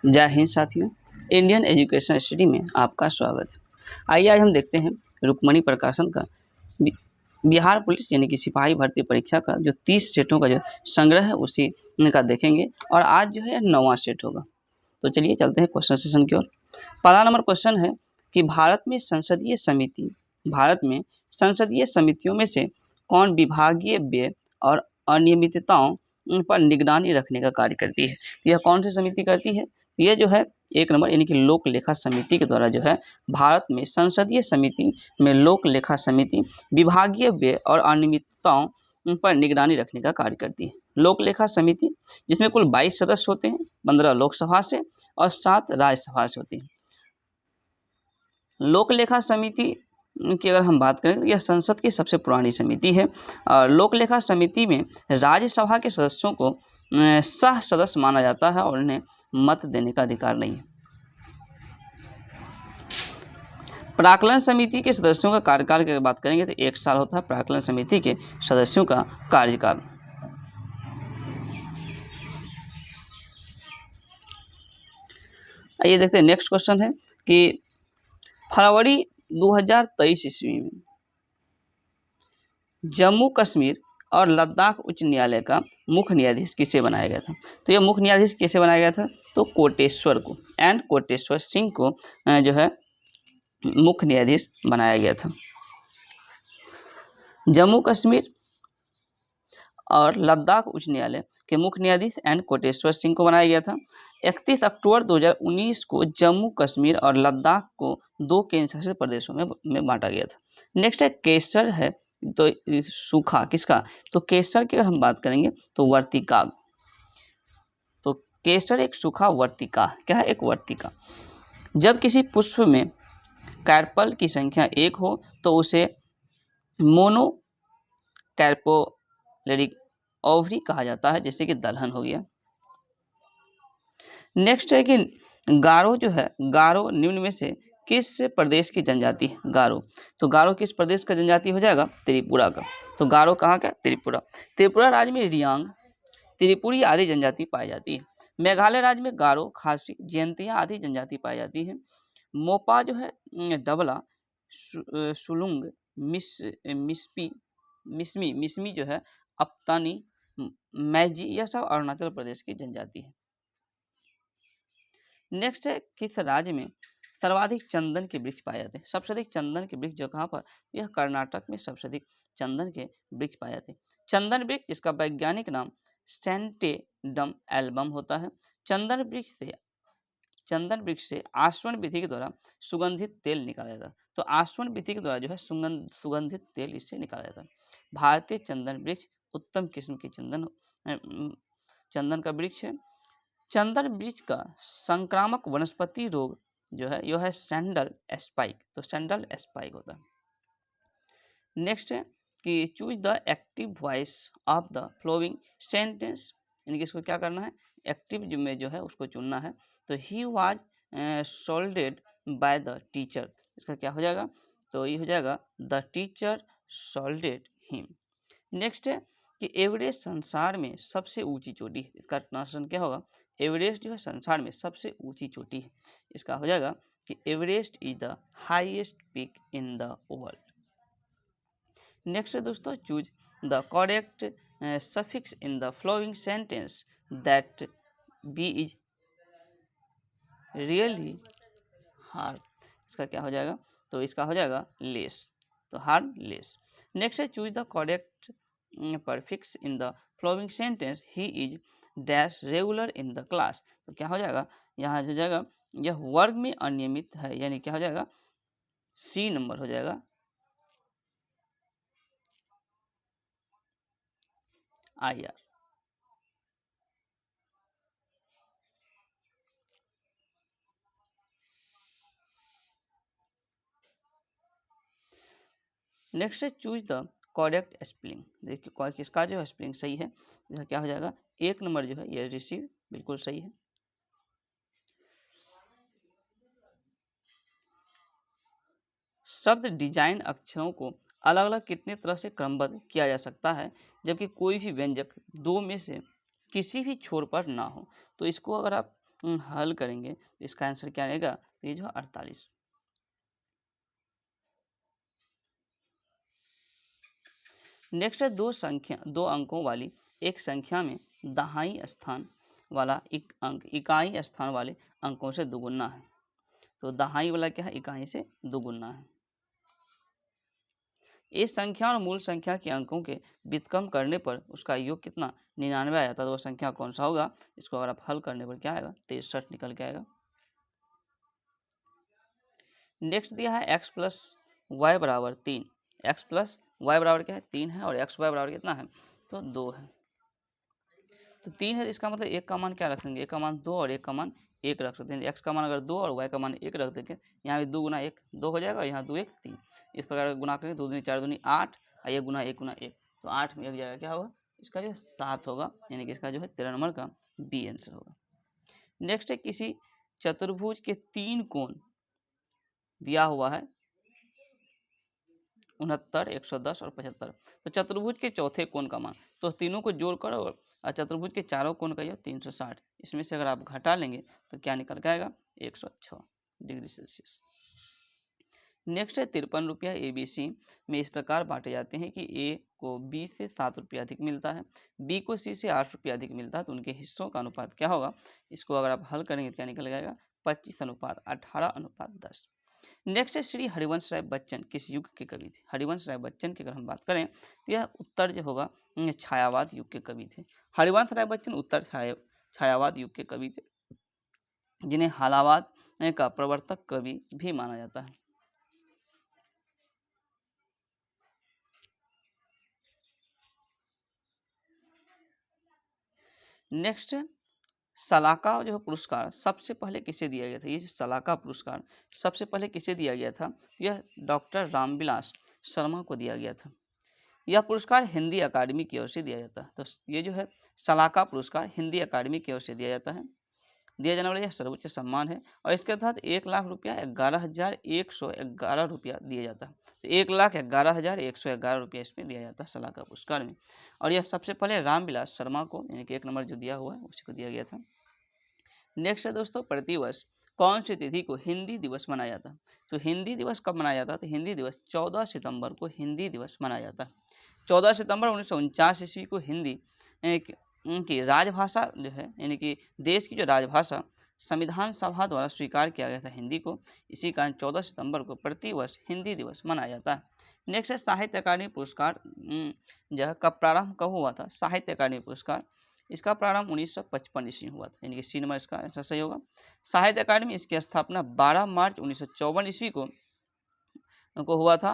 जय हिंद साथियों, Indian education study में आपका स्वागत है। आइए आज हम देखते हैं रुक्मणी प्रकाशन का बिहार पुलिस यानी कि सिपाही भर्ती परीक्षा का जो 30 सेटों का जो संग्रह है उसी का देखेंगे और आज जो है 9वां सेट होगा। तो चलिए चलते हैं क्वेश्चन सेशन की ओर। पहला नंबर क्वेश्चन है कि भारत में संसदीय समितियों में से कौन विभागीय व्यय और अनियमितताओं पर निगरानी रखने का कार्य करती है। यह कौन सी समिति करती है? ये जो है एक नंबर यानी कि लोक लेखा समिति के द्वारा जो है भारत में संसदीय समिति में लोक लेखा समिति विभागीय व्यय और अनियमितताओं पर निगरानी रखने का कार्य करती है। लोक लेखा समिति जिसमें कुल 22 सदस्य होते हैं, 15 लोकसभा से और 7 राज्यसभा से होती है। लोक लेखा समिति की अगर हम बात करें तो यह संसद की सबसे पुरानी समिति है और लोक लेखा समिति में राज्यसभा के सदस्यों को सह सदस्य माना जाता है और उन्हें मत देने का अधिकार नहीं है। प्राक्कलन समिति के सदस्यों का कार्यकाल की बात करेंगे तो 1 साल होता है प्राक्कलन समिति के सदस्यों का कार्यकाल। आइए देखते हैं नेक्स्ट क्वेश्चन है कि फरवरी 2023 ईस्वी में जम्मू कश्मीर और लद्दाख उच्च न्यायालय का मुख्य न्यायाधीश किसे बनाया गया था। तो यह मुख्य न्यायाधीश कैसे बनाया गया था? तो कोटेश्वर को एन कोटेश्वर सिंह को जो है मुख्य न्यायाधीश बनाया गया था। जम्मू कश्मीर और लद्दाख उच्च न्यायालय के मुख्य न्यायाधीश एन कोटेश्वर सिंह को बनाया गया था। 31 अक्टूबर 2019 को जम्मू कश्मीर और लद्दाख को 2 केंद्र शासित प्रदेशों में बांटा गया था। नेक्स्ट है केसर है तो सूखा किसका? तो केसर की अगर हम बात करेंगे तो वर्तिका। तो केसर एक सूखा वर्तिका, क्या है? एक वर्तिका। जब किसी पुष्प में कार्पल की संख्या 1 हो तो उसे मोनो कार्पोलेरिक ओवरी कहा जाता है, जैसे कि दलहन हो गया। नेक्स्ट है कि गारो जो है, गारो निम्न में से किस प्रदेश की जनजाति है? गारो, तो गारो किस प्रदेश का जनजाति हो जाएगा? त्रिपुरा का। तो गारो कहाँ का? त्रिपुरा। त्रिपुरा राज्य में रियांग, त्रिपुरी आदि जनजाति पाई जाती है। मेघालय राज्य में गारो, खासी, जयंतिया आदि जनजाति पाई जाती है। मोपा जो है डबला, सुलुंग, मिसमी जो है अप्तानी, मैजी, यह सब अरुणाचल प्रदेश की जनजाति है। नेक्स्ट है किस राज्य में सर्वाधिक चंदन के वृक्ष पाए जाते हैं? सबसे अधिक चंदन के वृक्ष जो कहाँ पर? यह कर्नाटक में सबसे अधिक चंदन के वृक्ष पाए जाते हैं। चंदन वृक्ष जिसका वैज्ञानिक नाम सेंटेडम एल्बम होता है। चंदन वृक्ष से आश्वन विधि के द्वारा सुगंधित तेल निकाला जाता है। तो आश्वन विधि के द्वारा जो है सुगंधित तेल इससे निकाला जाता है। भारतीय चंदन वृक्ष उत्तम किस्म के चंदन का वृक्ष है। चंदन वृक्ष का संक्रामक वनस्पति रोग जो है यह है सैंडल स्पाइक, तो सैंडल स्पाइक होता है। नेक्स्ट है कि choose the active voice of the following sentence, यानी कि इसको क्या करना है? एक्टिव में जो है उसको चुनना है। तो he was scolded by the teacher, इसका क्या हो जाएगा? तो ये हो जाएगा the teacher scolded him. Next है कि एवरेस्ट संसार में सबसे ऊंची चोटी है, इसका ट्रांसलेशन क्या होगा? एवरेस्ट जो है संसार में सबसे ऊंची चोटी है, इसका हो जाएगा कि Everest is the highest peak in the world. Next है दोस्तों, choose the correct suffix in the following sentence that be is really hard, इसका क्या हो जाएगा? तो इसका हो जाएगा लेस, तो हार्ड लेस। नेक्स्ट है choose the correct prefix in the following sentence he is dash regular in the class, तो क्या हो जाएगा? यहाँ हो जाएगा यह वर्ग में अनियमित है, यानी क्या हो जाएगा? सी नंबर हो जाएगा IR। नेक्स्ट है चूज द करेक्ट स्पेलिंग, देखिए किसका जो स्पेलिंग सही है, इसका क्या हो जाएगा? 1 नंबर जो है ये रिसीव बिल्कुल सही है। शब्द डिजाइन अक्षरों को अलग अलग कितने तरह से क्रमबद्ध किया जा सकता है जबकि कोई भी व्यंजक 2 में से किसी भी छोर पर ना हो? तो इसको अगर आप हल करेंगे तो इसका आंसर क्या आएगा, तो ये जो 48। नेक्स्ट है दो अंकों वाली एक संख्या में दहाई स्थान वाला एक अंक इकाई स्थान वाले अंकों से दुगुना है। तो दहाई वाला क्या है, इकाई से दुगुना है। इस संख्या और मूल संख्या के अंकों के व्युत्क्रम करने पर उसका योग कितना 99 आया था। तो वो संख्या कौन सा होगा, इसको अगर आप हल करने पर क्या आएगा 63 निकल के आएगा। नेक्स्ट दिया है x प्लस वाई बराबर 3। एक्स प्लस वाई बराबर क्या है 3 है और एक्स वाई बराबर कितना है, तो 2 है। तो 3 है तो इसका मतलब एक का मान क्या रख देंगे, एक का मान 2 और एक का मान 1 रख सकते हैं। एक्स का मान अगर 2 और वाई का मान 1 रख देंगे, यहाँ भी 2 गुना 1 2 हो जाएगा, यहाँ 2 1 3। इस प्रकार गुना करेंगे 2 दूनी 4 दूनी 8 और ये गुना 1 गुना 1, तो 8 में एक जाएगा क्या होगा, इसका जो है 7 होगा, यानी कि इसका जो है 13 नंबर का बी आंसर होगा। नेक्स्ट है किसी चतुर्भुज के 3 कोण दिया हुआ है 69, 110 और 75। तो चतुर्भुज के चौथे कोण का मान, तो तीनों को जोड़ करो और चतुर्भुज के चारों कोण का यह 360, इसमें से अगर आप घटा लेंगे तो क्या निकल के आएगा 106 डिग्री सेल्सियस। नेक्स्ट है 53 रुपया ABC में इस प्रकार बांटे जाते हैं कि ए को B से 7 रुपया अधिक मिलता है, B को C से 8 रुपया अधिक मिलता है, तो उनके हिस्सों का अनुपात क्या होगा। इसको अगर आप हल करेंगे तो क्या निकल जाएगा 25:18:10। नेक्स्ट है श्री हरिवंश राय बच्चन किस युग के कवि थे। हरिवंश राय बच्चन की अगर हम बात करें तो यह उत्तर जो होगा छायावाद युग के कवि थे। हरिवंश राय बच्चन उत्तर छायावाद युग के कवि थे, जिन्हें हालावाद का प्रवर्तक कवि भी माना जाता है। नेक्स्ट सलाका जो पुरस्कार सबसे पहले किसे दिया गया था। ये जो सलाका पुरस्कार सबसे पहले किसे दिया गया था, यह डॉक्टर रामविलास शर्मा को दिया गया था। यह पुरस्कार हिंदी अकादमी की ओर से दिया जाता है। तो ये जो है सलाका पुरस्कार हिंदी अकादमी की ओर से दिया जाता है, दिया जाने वाला यह सर्वोच्च सम्मान है और इसके तहत 1,00,000 रुपया 11,111 रुपया दिया जाता है। तो 1,11,111 रुपया इसमें दिया जाता है सलाका पुरस्कार में, और यह सबसे पहले रामविलास शर्मा को यानी कि 1 नंबर जो दिया हुआ है उसी को दिया गया था। नेक्स्ट है दोस्तों प्रतिवर्ष कौन सी तिथि को हिंदी दिवस मनाया जाता है। तो हिंदी दिवस कब मनाया जाता है, तो हिंदी दिवस 14 सितंबर को हिंदी दिवस मनाया जाता है। 14 सितंबर 1949 ईस्वी को हिंदी की राजभाषा जो है यानी कि देश की जो राजभाषा संविधान सभा द्वारा स्वीकार किया गया था हिंदी को, इसी कारण 14 सितंबर को प्रतिवर्ष हिंदी दिवस मनाया जाता है। नेक्स्ट है साहित्य अकादमी पुरस्कार जो है कब प्रारंभ कब हुआ था। साहित्य अकादमी पुरस्कार इसका प्रारंभ 1955 ईस्वी में हुआ था, यानी कि सी नंबर इसका आंसर सही होगा। साहित्य अकादमी इसकी स्थापना 12 मार्च 1954 ईस्वी को हुआ था।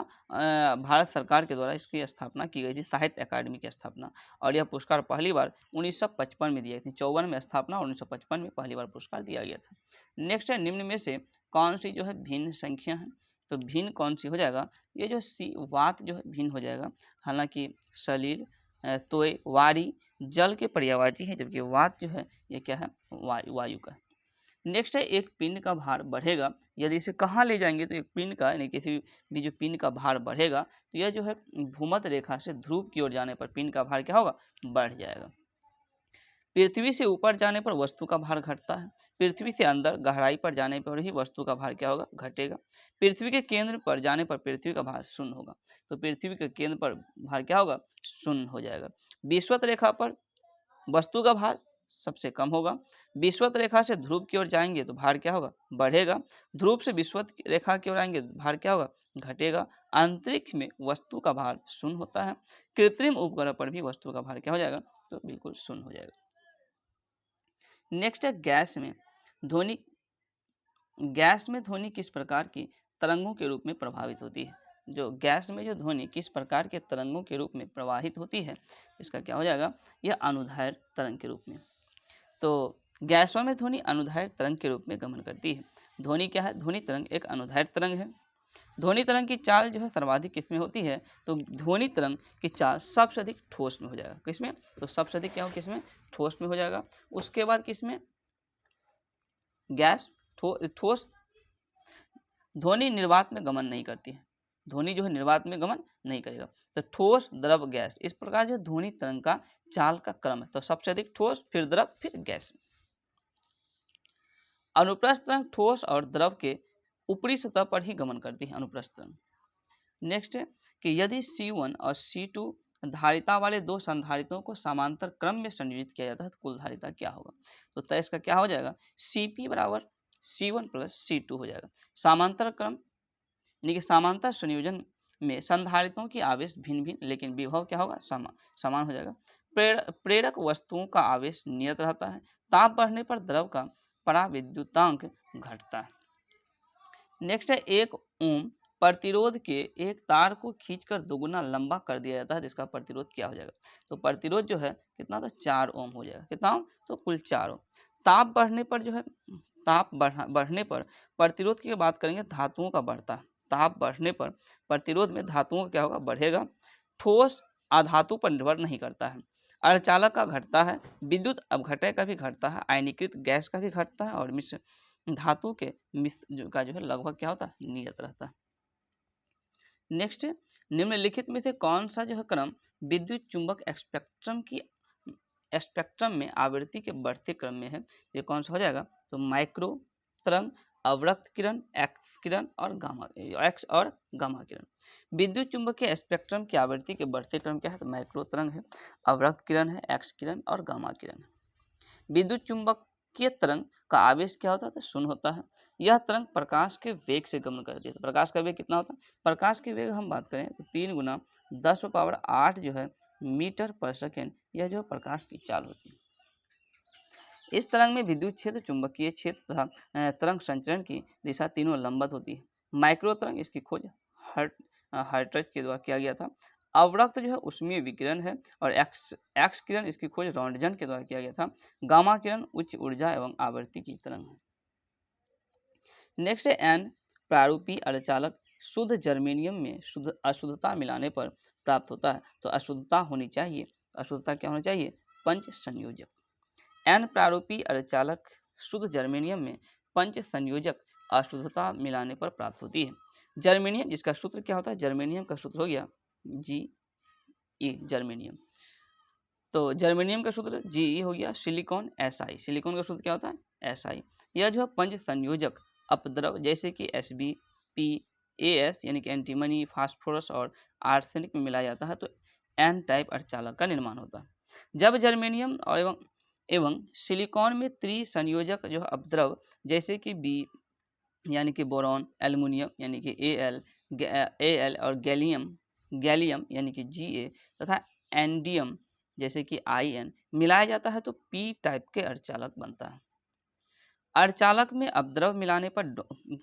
भारत सरकार के द्वारा इसकी स्थापना की गई थी, साहित्य अकादमी की स्थापना, और यह पुरस्कार पहली बार 1955 में दिया गया था। 54 में स्थापना और 1955 में पहली बार पुरस्कार दिया गया था। नेक्स्ट है निम्न में से कौन सी जो है भिन्न संख्या है। तो भिन्न कौन सी हो जाएगा, ये जो सी वात जो है भिन्न हो जाएगा। हालांकि सलील तोय वारी जल के पर्यायवाची है, जबकि वात जो है ये क्या है वायु का है। नेक्स्ट है एक पिंड का भार बढ़ेगा यदि इसे कहाँ ले जाएंगे, तो एक पिंड का यानी किसी भी जो पिंड का भार बढ़ेगा तो यह जो है भूमध्य रेखा से ध्रुव की ओर जाने पर पिंड का भार क्या होगा बढ़ जाएगा। पृथ्वी से ऊपर जाने पर वस्तु का भार घटता है, पृथ्वी से अंदर गहराई पर जाने पर ही वस्तु का भार क्या होगा घटेगा। पृथ्वी के केंद्र पर जाने पर पृथ्वी का भार शून्य होगा, तो पृथ्वी के केंद्र पर भार क्या होगा शून्य हो जाएगा। विषुवत रेखा पर वस्तु का भार सबसे कम होगा, विषुवत रेखा से ध्रुव की ओर जाएंगे तो भार क्या होगा बढ़ेगा, ध्रुव से विषुवत रेखा की ओर आएंगे तो भार क्या होगा घटेगा। अंतरिक्ष में वस्तु का भार शून्य होता है, कृत्रिम उपग्रह पर भी वस्तु का भार क्या हो जाएगा तो बिल्कुल शून्य हो जाएगा। नेक्स्ट है गैस में ध्वनि किस प्रकार की तरंगों के रूप में प्रभावित होती है। जो गैस में जो ध्वनि किस प्रकार के तरंगों के रूप में प्रवाहित होती है, इसका क्या हो जाएगा यह अनुदैर्घ्य तरंग के रूप में। तो गैसों में ध्वनि अनुदैर्घ्य तरंग के रूप में गमन करती है। ध्वनि क्या है, ध्वनि तरंग एक अनुदैर्घ्य तरंग है। ध्वनि तरंग की चाल जो है सर्वाधिक किसमें होती है, तो ध्वनि तरंग की चाल सबसे अधिक ठोस में हो जाएगा। किसमें, तो सबसे अधिक क्या हो किसमें ठोस में हो जाएगा। उसके बाद किसमें गैस ठोस ध्वनि निर्वात में गमन नहीं करती है, ध्वनि जो है निर्वात में गमन नहीं करेगा। तो ठोस द्रव गैस इस प्रकार जो ध्वनि तरंग का चाल का क्रम है, तो सबसे अधिक ठोस फिर द्रव फिर गैस। अनुप्रस्थ तरंग ठोस और द्रव के ऊपरी सतह पर ही गमन करती है, अनुप्रस्थ तरंग। नेक्स्ट है कि यदि C1 और C2 धारिता वाले दो संधारितों को समांतर क्रम में संयोजित किया जाता है तो कुल धारिता क्या होगा? तो तय इसका क्या हो जाएगा? Cp बराबर C1 प्लस C2 हो जाएगा। समांतर क्रम यानी कि समांतर संयोजन में संधारितों की आवेश भिन्न भिन्न लेकिन विभव क्या होगा? समान हो जाएगा। प्रेरक वस्तुओं का आवेश नियत रहता है। ताप बढ़ने पर द्रव का पराविद्युतांक घटता है। नेक्स्ट है 1 ओम प्रतिरोध के एक तार को खींचकर दोगुना लंबा कर दिया जाता है, जिसका प्रतिरोध क्या हो जाएगा? तो प्रतिरोध जो है कितना? तो 4 ओम हो जाएगा। कितना ओम? तो कुल 4 ओम। ताप बढ़ने पर जो है बढ़ने पर प्रतिरोध की बात करेंगे, धातुओं का बढ़ता है। ताप बढ़ने पर प्रतिरोध में धातुओं का क्या होगा? बढ़ेगा। ठोस अधातु पर निर्भर नहीं करता है। अर्धचालक का घटता है, विद्युत अपघटय का भी घटता है, आयनीकृत गैस का भी घटता है और मिश्र धातु के मिश्र का जो है लगभग क्या होता है? नियत रहता है। नेक्स्ट निम्नलिखित में से कौन सा जो है क्रम विद्युत चुंबक स्पेक्ट्रम में आवृत्ति के बढ़ते क्रम में है? ये कौन सा हो जाएगा? तो माइक्रो तरंग, अवरक्त किरण, एक्स किरण और गामा किरण। विद्युत चुंबकीय स्पेक्ट्रम की आवृत्ति के बढ़ते क्रम क्या है? तो माइक्रो तरंग है, अवरक्त किरण है, एक्स किरण और गामा किरण है। विद्युत चुंबकीय तरंग का आवेश क्या होता है? तो शून्य होता है। यह तरंग प्रकाश के वेग से गमन करती है। तो प्रकाश का वेग कितना होता है? प्रकाश के वेग हम बात करें तो 3 गुना 10⁻8 जो है मीटर पर सेकेंड, यह जो प्रकाश की चाल होती है। इस तरंग में विद्युत क्षेत्र, चुंबकीय क्षेत्र तथा तरंग संचरण की दिशा तीनों लंबवत होती है। माइक्रो तरंग इसकी खोज हर्ट्ज के द्वारा किया गया था। अवरक्त जो है उष्मीय विकिरण है और एक्स किरण इसकी खोज रॉन्टजन के द्वारा किया गया था। गामा किरण उच्च ऊर्जा एवं आवृत्ति की तरंग है। नेक्स्ट है एन प्रारूपी अर्धचालक शुद्ध जर्मेनियम में अशुद्धता मिलाने पर प्राप्त होता है। तो अशुद्धता होनी चाहिए, अशुद्धता क्या होनी चाहिए? पंच संयोजक। एन प्रारूपी अर्धचालक शुद्ध जर्मेनियम में पंच संयोजक अशुद्धता मिलाने पर प्राप्त होती है। जर्मेनियम जिसका सूत्र क्या होता है? जर्मेनियम का सूत्र हो गया Ge, जर्मेनियम। तो जर्मेनियम का सूत्र Ge हो गया। सिलिकॉन Si, सिलिकॉन का सूत्र क्या होता है? Si। यह जो है पंच संयोजक अपद्रव जैसे कि Sb, PaS यानी कि एंटीमनी, फास्फोरस और आर्सेनिक में मिलाया जाता है तो एन टाइप अर्धचालक का निर्माण होता है। जब जर्मेनियम और एवं सिलिकॉन में त्रिसंयोजक जो अपद्रव जैसे कि बी यानी कि बोरॉन, एल्युमिनियम यानी कि Al और गैलियम यानी कि Ga तथा एंडियम जैसे कि In मिलाया जाता है तो पी टाइप के अर्धचालक बनता है। अर्धचालक में अपद्रव मिलाने पर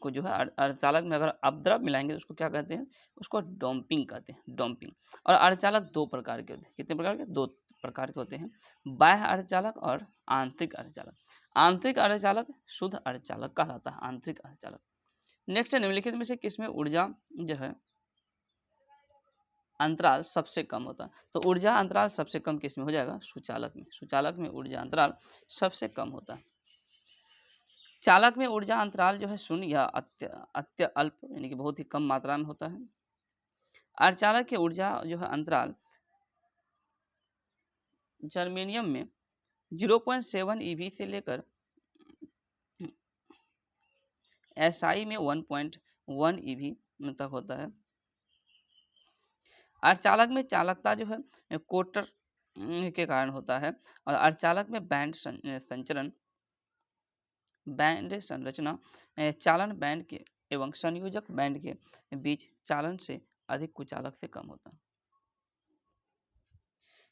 को जो है अर्धचालक में अगर अपद्रव मिलाएंगे तो उसको क्या कहते हैं? उसको डोपिंग कहते हैं, डोपिंग। और अर्धचालक दो प्रकार के होते हैं। कितने प्रकार के? दो प्रकार के होते हैं, बाह्य अर्धचालक और आंतरिक अर्धचालक। आंतरिक अर्धचालक शुद्ध अर्धचालक कहलाता है, आंतरिक अर्धचालक। नेक्स्ट निम्नलिखित में से किसमें ऊर्जा जो है अंतराल सबसे कम होता है? तो ऊर्जा अंतराल सबसे कम किसमें हो जाएगा? सुचालक में। सुचालक में ऊर्जा अंतराल सबसे कम होता है। चालक में ऊर्जा अंतराल जो है शून्य या अत्य अल्प यानी कि बहुत ही कम मात्रा में होता है। अर्धचालक की ऊर्जा जो है अंतराल जर्मेनियम में 0.7 eV से लेकर Si में 1.1 eV तक होता है। अर्धचालक में चालकता जो है कोटर के कारण होता है और अर्धचालक में बैंड संरचना चालन बैंड के एवं संयोजक बैंड के बीच चालन से अधिक कुचालक से कम होता है।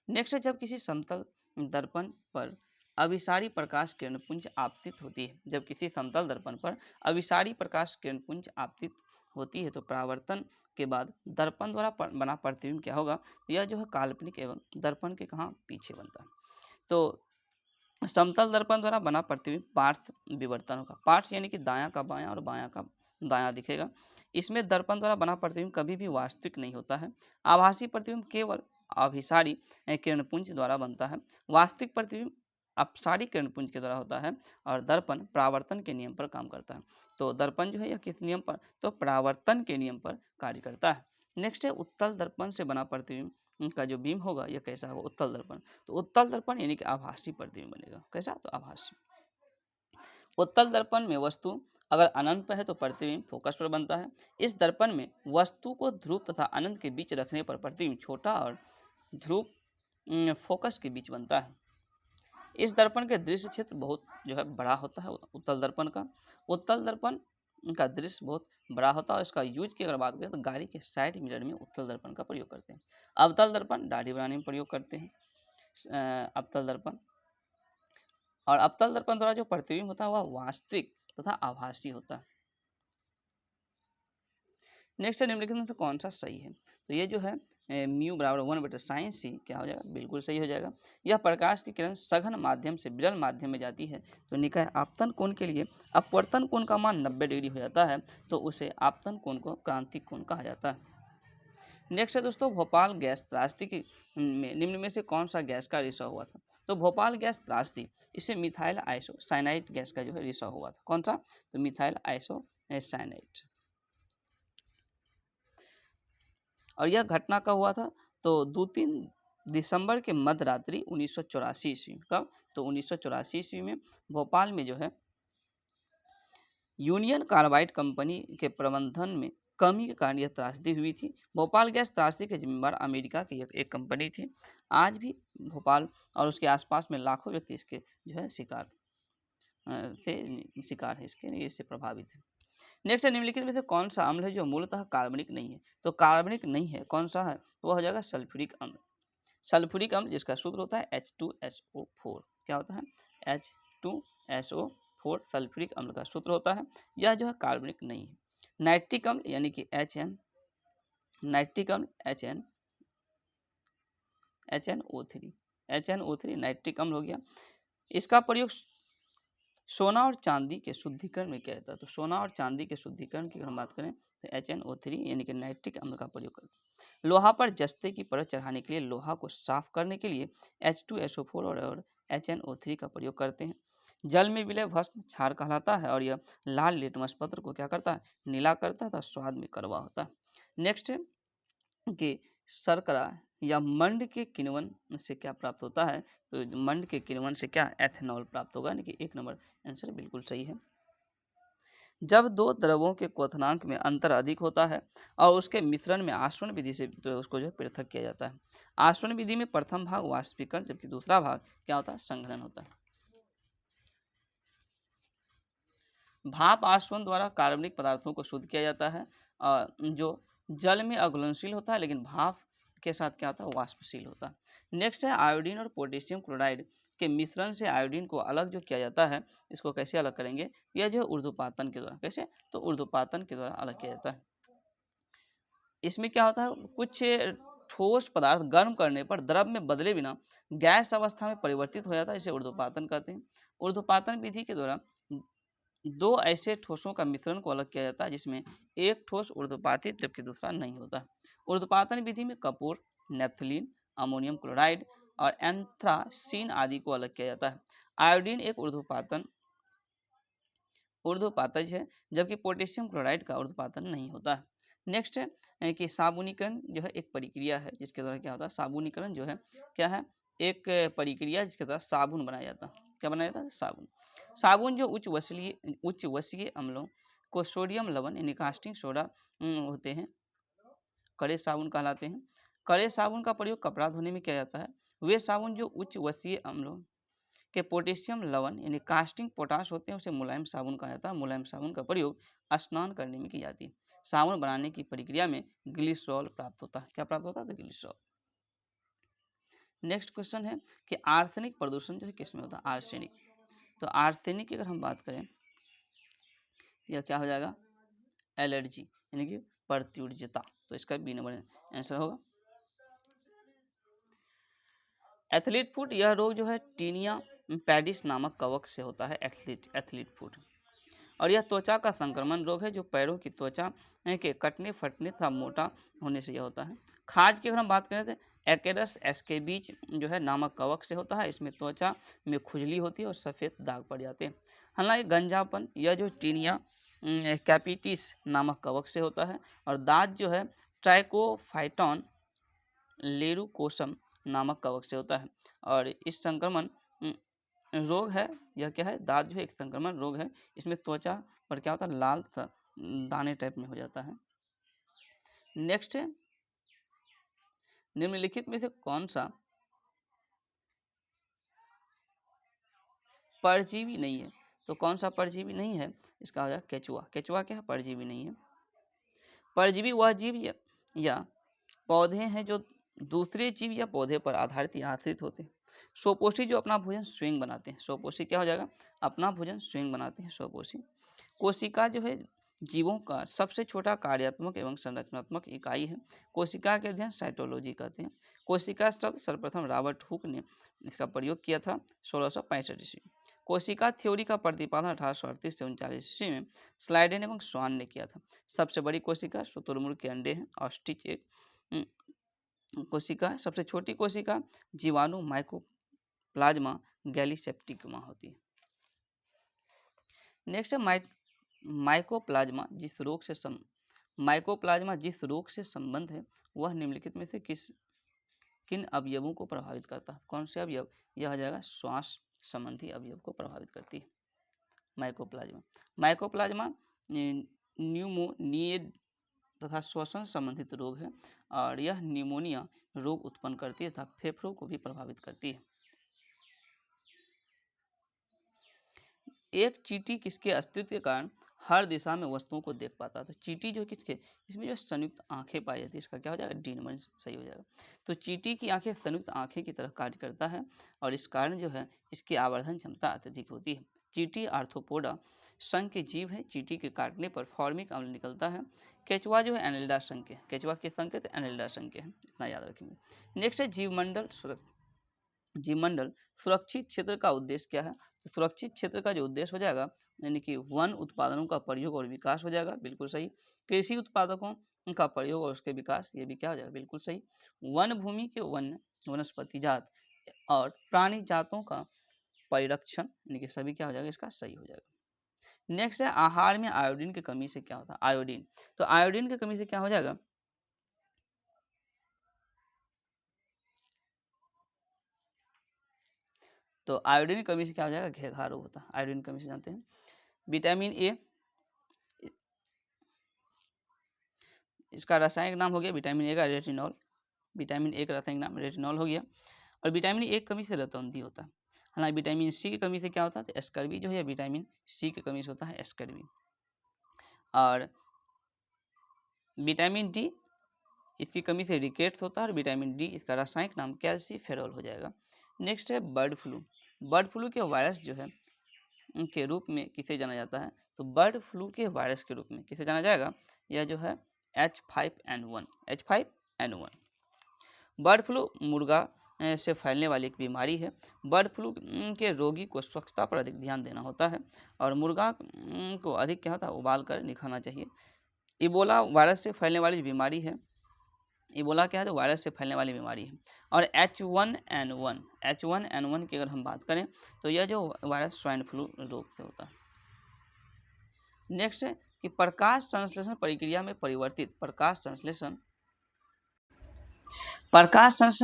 नेक्स्ट है जब किसी समतल दर्पण पर अभिसारी प्रकाश किरण पुंज आपतित होती है। जब किसी समतल दर्पण पर अभिसारी प्रकाश किरण पुंज आपतित होती है तो परावर्तन के बाद दर्पण द्वारा बना प्रतिबिंब क्या होगा? यह जो है काल्पनिक एवं दर्पण के कहाँ पीछे बनता है। तो समतल दर्पण द्वारा बना प्रतिबिंब पार्श्व विवर्तन होगा। पार्श्व यानी कि दायां का बायां और बायां का दायां दिखेगा। इसमें दर्पण द्वारा बना प्रतिबिंब कभी भी वास्तविक नहीं होता है। आभासी प्रतिबिंब केवल अभिसारी किरणपुंज द्वारा बनता है। वास्तविक प्रतिबिंब अपसारी किरणपुंज के द्वारा होता है और दर्पण परावर्तन के नियम पर काम करता है। तो दर्पण जो है यह किस नियम पर? तो परावर्तन के नियम पर कार्य करता है। नेक्स्ट है उत्तल दर्पण से बना प्रतिबिंब का जो बीम होगा यह कैसा होगा? उत्तल दर्पण। तो उत्तल दर्पण यानी कि आभासी प्रतिबिंब बनेगा। कैसा? तो आभासी। उत्तल दर्पण में वस्तु अगर अनंत पर है तो प्रतिबिंब फोकस पर बनता है। इस दर्पण में वस्तु को ध्रुव तथा अनंत के बीच रखने पर प्रतिबिंब छोटा और ध्रुव फोकस के बीच बनता है। इस दर्पण के दृश्य क्षेत्र बहुत जो है बड़ा होता है उत्तल दर्पण का। उत्तल दर्पण का दृश्य बहुत बड़ा होता है और इसका यूज की अगर बात करें तो गाड़ी के साइड मिरर में उत्तल दर्पण का प्रयोग करते हैं। अवतल दर्पण दाढ़ी बनाने में प्रयोग करते हैं। अवतल दर्पण और अवतल दर्पण द्वारा जो प्रतिबिंब होता है वह वास्तविक तथा आभासी होता है। नेक्स्ट है निम्नलिखित में से कौन सा सही है? तो ये जो है म्यू बराबर 1/sin सी क्या हो जाएगा? बिल्कुल सही हो जाएगा। यह प्रकाश की किरण सघन माध्यम से विरल माध्यम में जाती है तो निकाय आपतन कोण के लिए अपवर्तन कोण का मान 90 डिग्री हो जाता है तो उसे आपतन कोण को क्रांतिक कोण कहा जाता है। नेक्स्ट है दोस्तों भोपाल गैस त्रासदी की निम्न में से कौन सा गैस का रिसाव हुआ था? तो भोपाल गैस त्रासदी इसमें मिथाइल आइसो साइनाइड गैस का जो है रिसाव हुआ था। कौन सा? तो मिथाइल आइसो साइनाइड। और यह घटना कब हुआ था? तो 2-3 दिसंबर के मध्य रात्रि 1984 ईस्वी। कब? तो 1984 ईस्वी में भोपाल में जो है यूनियन कार्बाइड कंपनी के प्रबंधन में कमी के कारण यह त्रासदी हुई थी। भोपाल गैस त्रासदी के जिम्मेदार अमेरिका की एक कंपनी थी। आज भी भोपाल और उसके आसपास में लाखों व्यक्ति इसके जो है शिकार है इससे प्रभावित है। नेक्स्ट है निम्नलिखित में से कौन सा अम्ल है जो मूलतः कार्बनिक नहीं है? तो कार्बनिक नहीं है कौन सा है? तो वह हो जाएगा सल्फ्यूरिक अम्ल। सल्फ्यूरिक अम्ल जिसका सूत्र होता है H2SO4। क्या होता है? H2SO4 सल्फ्यूरिक अम्ल का सूत्र होता है। यह जो है कार्बनिक नहीं है। नाइट्रिक अम्ल यानी कि नाइट्रिक अम्ल HNO3 नाइट्रिक अम्ल हो गया। इसका प्रयोग सोना और चांदी के शुद्धिकरण में किया जाता है। तो सोना और चांदी के शुद्धिकरण की अगर हम बात करें तो HNO3 यानी कि नाइट्रिक अम्ल का प्रयोग करते हैं। लोहा पर जस्ते की परत चढ़ाने के लिए लोहा को साफ करने के लिए H2SO4 और HNO3 का प्रयोग करते हैं। जल में विलय भस्म क्षार कहलाता है और यह लाल लिटमस पत्र को क्या करता है? नीला करता है तथा स्वाद में कड़वा होता है। नेक्स्ट है कि शर्करा या मंड के किण्वन से क्या प्राप्त होता है? तो मंड के किण्वन से क्या? एथेनॉल प्राप्त होगा, यानी कि 1 नंबर आंसर बिल्कुल सही है। जब दो द्रवों के क्वथनांक में अंतर अधिक होता है और उसके मिश्रण में आसवन विधि से तो उसको जो पृथक किया जाता है। आसवन विधि में प्रथम भाग वाष्पीकरण जबकि दूसरा भाग क्या होता है? संघनन होता है। भाप आसवन द्वारा कार्बनिक पदार्थों को शुद्ध किया जाता है जो जल में अघुलनशील होता है लेकिन भाप के साथ क्या होता है? वाष्पशील होता है। नेक्स्ट है आयोडीन और पोटेशियम क्लोराइड के मिश्रण से आयोडीन को अलग जो किया जाता है इसको कैसे अलग करेंगे? यह जो है ऊर्ध्वपातन के द्वारा। कैसे? तो ऊर्ध्वपातन के द्वारा अलग किया जाता है। इसमें क्या होता है? कुछ ठोस पदार्थ गर्म करने पर द्रव में बदले बिना गैस अवस्था में परिवर्तित हो जाता है, इसे ऊर्ध्वपातन कहते हैं। ऊर्ध्वपातन विधि के द्वारा दो ऐसे ठोसों का मिश्रण को अलग किया जाता है जिसमें एक ठोस ऊर्ध्वपातित जबकि दूसरा नहीं होता। ऊर्ध्वपातन विधि में कपूर, नेफ्थलीन, अमोनियम क्लोराइड और एंथ्रासीन आदि को अलग किया जाता है। आयोडीन एक ऊर्ध्वपातज है जबकि पोटेशियम क्लोराइड का ऊर्ध्वपातन नहीं होता है। नेक्स्ट है कि साबुनीकरण जो है एक प्रक्रिया है जिसके द्वारा क्या होता है? साबुनीकरण जो है क्या है? एक प्रक्रिया जिसके द्वारा साबुन बनाया जाता है। क्या बनाया जाता है? साबुन। साबुन जो उच्च वसीय अम्लों को सोडियम लवण यानी कास्टिंग सोडा होते हैं कड़े साबुन कहलाते हैं। कड़े साबुन का प्रयोग कपड़ा धोने में किया जाता है। वे साबुन जो उच्च वसीय अम्लों के पोटेशियम लवण यानी कास्टिंग पोटाश होते हैं उसे मुलायम साबुन कहा जाता है। मुलायम साबुन का प्रयोग स्नान करने में की जाती है। साबुन बनाने की प्रक्रिया में ग्लिसरॉल प्राप्त होता है। क्या प्राप्त होता है? तो ग्लिसरॉल। नेक्स्ट क्वेश्चन है कि आर्सेनिक प्रदूषण जो है किसमें होता है? आर्सेनिक। तो आर्सेनिक की अगर हम बात करें तो यह क्या हो जाएगा? एलर्जी यानी कि प्रत्युर्जता। तो इसका बी नंबर आंसर होगा। एथलीट फुट यह रोग जो है टीनिया पैडिस नामक कवक से होता है। एथलीट फुट और यह त्वचा का संक्रमण रोग है जो पैरों की त्वचा के कटने फटने तथा मोटा होने से यह होता है। खाज की अगर हम बात करें तो एक्रेस एस्केबीज जो है नामक कवक से होता है। इसमें त्वचा में खुजली होती है और सफ़ेद दाग पड़ जाते हैं। हालांकि गंजापन यह जो टीनिया कैपिटिस नामक कवक से होता है और दाँत जो है ट्राइकोफाइटॉन लेरुकोसम नामक कवक से होता है और इस संक्रमण रोग है, यह क्या है, दाद जो है एक संक्रमण रोग है। इसमें त्वचा पर क्या होता है, लाल दाने टाइप में हो जाता है। नेक्स्ट है, निम्नलिखित में से कौन सा परजीवी नहीं है? तो कौन सा परजीवी नहीं है, इसका हो जाएगा केचुआ। केचुआ क्या है, परजीवी नहीं है। परजीवी वह जीव या पौधे हैं जो दूसरे जीव या पौधे पर आधारित या आश्रित होते हैं। स्वपोषी जो अपना भोजन स्वयं बनाते हैं। स्वपोषी क्या हो जाएगा, अपना भोजन स्वयं बनाते हैं स्वपोषी। कोशिका जो है जीवों का सबसे छोटा कार्यात्मक एवं संरचनात्मक इकाई है। कोशिका के अध्ययन साइटोलॉजी कहते हैं। कोशिका शब्द सर्वप्रथम रॉबर्ट हुक ने इसका प्रयोग किया था 1665 ईस्वी। कोशिका थ्योरी का प्रतिपादन 1838 से 39 ईस्वी में स्लाइडेन एवं स्वान ने किया था। सबसे बड़ी कोशिका शुतुरमुर्ग के अंडे हैं। ऑस्टिच एक कोशिका है। सबसे छोटी कोशिका जीवाणु माइकोप्लाज्मा गैलीसेप्टिकमा होती है। नेक्स्ट है माइकोप्लाज्मा जिस रोग से संबंध है वह निम्नलिखित में से किन अवयवों को प्रभावित करता है? कौन से अवयव? यह हो जाएगा श्वास संबंधी अवयव को प्रभावित करती है माइकोप्लाज्मा न्यूमोनिया तथा श्वसन संबंधित रोग है और यह निमोनिया रोग उत्पन्न करती है तथा फेफड़ों को भी प्रभावित करती है। एक चींटी किसके अस्तित्व के कारण हर दिशा में वस्तुओं को देख पाता है? तो चींटी जो किसके, इसमें जो संयुक्त आंखें पाई जाती है, इसका क्या हो जाएगा, डी नंबर सही हो जाएगा। तो चींटी की आंखें संयुक्त आंखें की तरह कार्य करता है और इस कारण जो है इसकी आवर्धन क्षमता अत्यधिक होती है। चींटी आर्थ्रोपोडा संघ के जीव है। चींटी के काटने पर फॉर्मिक अम्ल निकलता है। केचुआ जो है एनेलिडा संघ के, केचुआ के संघ के तो एनेलिडा संघ के हैं, इतना याद रखेंगे। नेक्स्ट है जीवमंडल सुरक्षित क्षेत्र का उद्देश्य क्या है? तो सुरक्षित क्षेत्र का जो उद्देश्य हो जाएगा यानी कि वन उत्पादनों का प्रयोग और विकास हो जाएगा, बिल्कुल सही। कृषि उत्पादकों का प्रयोग और उसके विकास, ये भी क्या हो जाएगा, बिल्कुल सही। वन भूमि के वनस्पति जात और प्राणी जातों का परिरक्षण यानी कि सभी क्या हो जाएगा, इसका सही हो जाएगा। नेक्स्ट है आहार में आयोडीन की कमी से क्या होता है? आयोडीन, तो आयोडीन की कमी से क्या हो जाएगा, तो आयोडीन की कमी से क्या हो जाएगा, घेघा रोग होता है। आयोडीन की कमी से जानते हैं। विटामिन ए, इसका रासायनिक नाम हो गया विटामिन ए का रेटिनॉल। विटामिन ए का रासायनिक नाम रेटिनॉल हो गया। और विटामिन ए की कमी से रतौंधी होता है। हालांकि विटामिन सी की कमी से क्या होता है, तो स्कर्वी जो है विटामिन सी की कमी से होता है स्कर्वी। और विटामिन डी, इसकी कमी से रिकेट्स होता है और विटामिन डी इसका रासायनिक नाम कैल्सीफेरॉल हो जाएगा। नेक्स्ट है बर्ड फ्लू। बर्ड फ्लू के वायरस जो है के रूप में किसे जाना जाता है? तो बर्ड फ्लू के वायरस के रूप में किसे जाना जाएगा, यह जो है H5N1। बर्ड फ्लू मुर्गा से फैलने वाली एक बीमारी है। बर्ड फ्लू के रोगी को स्वच्छता पर अधिक ध्यान देना होता है और मुर्गा को अधिक क्या होता है, उबाल कर निखाना चाहिए। इबोला वायरस से फैलने वाली बीमारी है। इबोला क्या है, तो वायरस से फैलने वाली बीमारी है। और H1N1 की अगर हम बात करें तो यह जो वायरस स्वाइन फ्लू रोग से होता है। नेक्स्ट है कि प्रकाश संश्लेषण प्रक्रिया में परिवर्तित प्रकाश संश्लेषण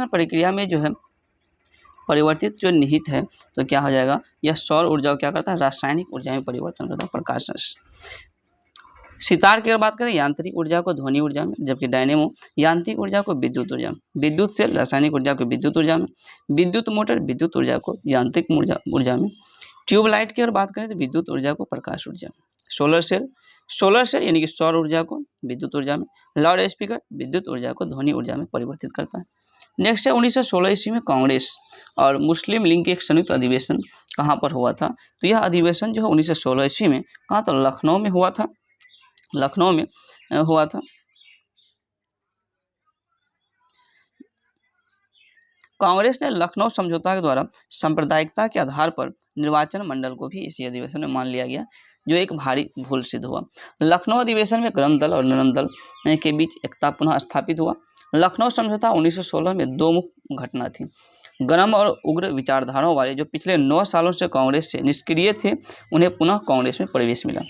प्रक्रिया में जो है परिवर्तित जो निहित है, तो क्या हो जाएगा, यह सौर ऊर्जा को क्या करता है, रासायनिक ऊर्जा में परिवर्तन करता है प्रकाश संश्लेषण। सितार की अगर बात करें यांत्रिक ऊर्जा को ध्वनि ऊर्जा में, जबकि डायनेमो यांत्रिक ऊर्जा को विद्युत ऊर्जा में, विद्युत सेल रासायनिक ऊर्जा को विद्युत ऊर्जा में, विद्युत मोटर विद्युत ऊर्जा को यांत्रिक ऊर्जा में। ट्यूबलाइट की अगर बात करें तो विद्युत ऊर्जा को प्रकाश ऊर्जा में। सोलर सेल यानी कि सौर ऊर्जा को विद्युत ऊर्जा में। लाउड स्पीकर विद्युत ऊर्जा को ध्वनि ऊर्जा में परिवर्तित करता है। नेक्स्ट है 1916 ईस्वी में कांग्रेस और मुस्लिम लीग के एक संयुक्त अधिवेशन कहाँ पर हुआ था? तो यह अधिवेशन जो है 1916 ईस्वी में कहाँ, तो लखनऊ में हुआ था। लखनऊ में हुआ था। कांग्रेस ने लखनऊ समझौता के द्वारा सांप्रदायिकता के आधार पर निर्वाचन मंडल को भी इसी अधिवेशन में मान लिया गया, जो एक भारी भूल सिद्ध हुआ। लखनऊ अधिवेशन में गरम दल और नरम दल के बीच एकता पुनः स्थापित हुआ। लखनऊ समझौता 1916 में दो मुख्य घटना थी। गरम और उग्र विचारधाराओं वाले जो पिछले 9 सालों से कांग्रेस से निष्क्रिय थे, उन्हें पुनः कांग्रेस में प्रवेश मिला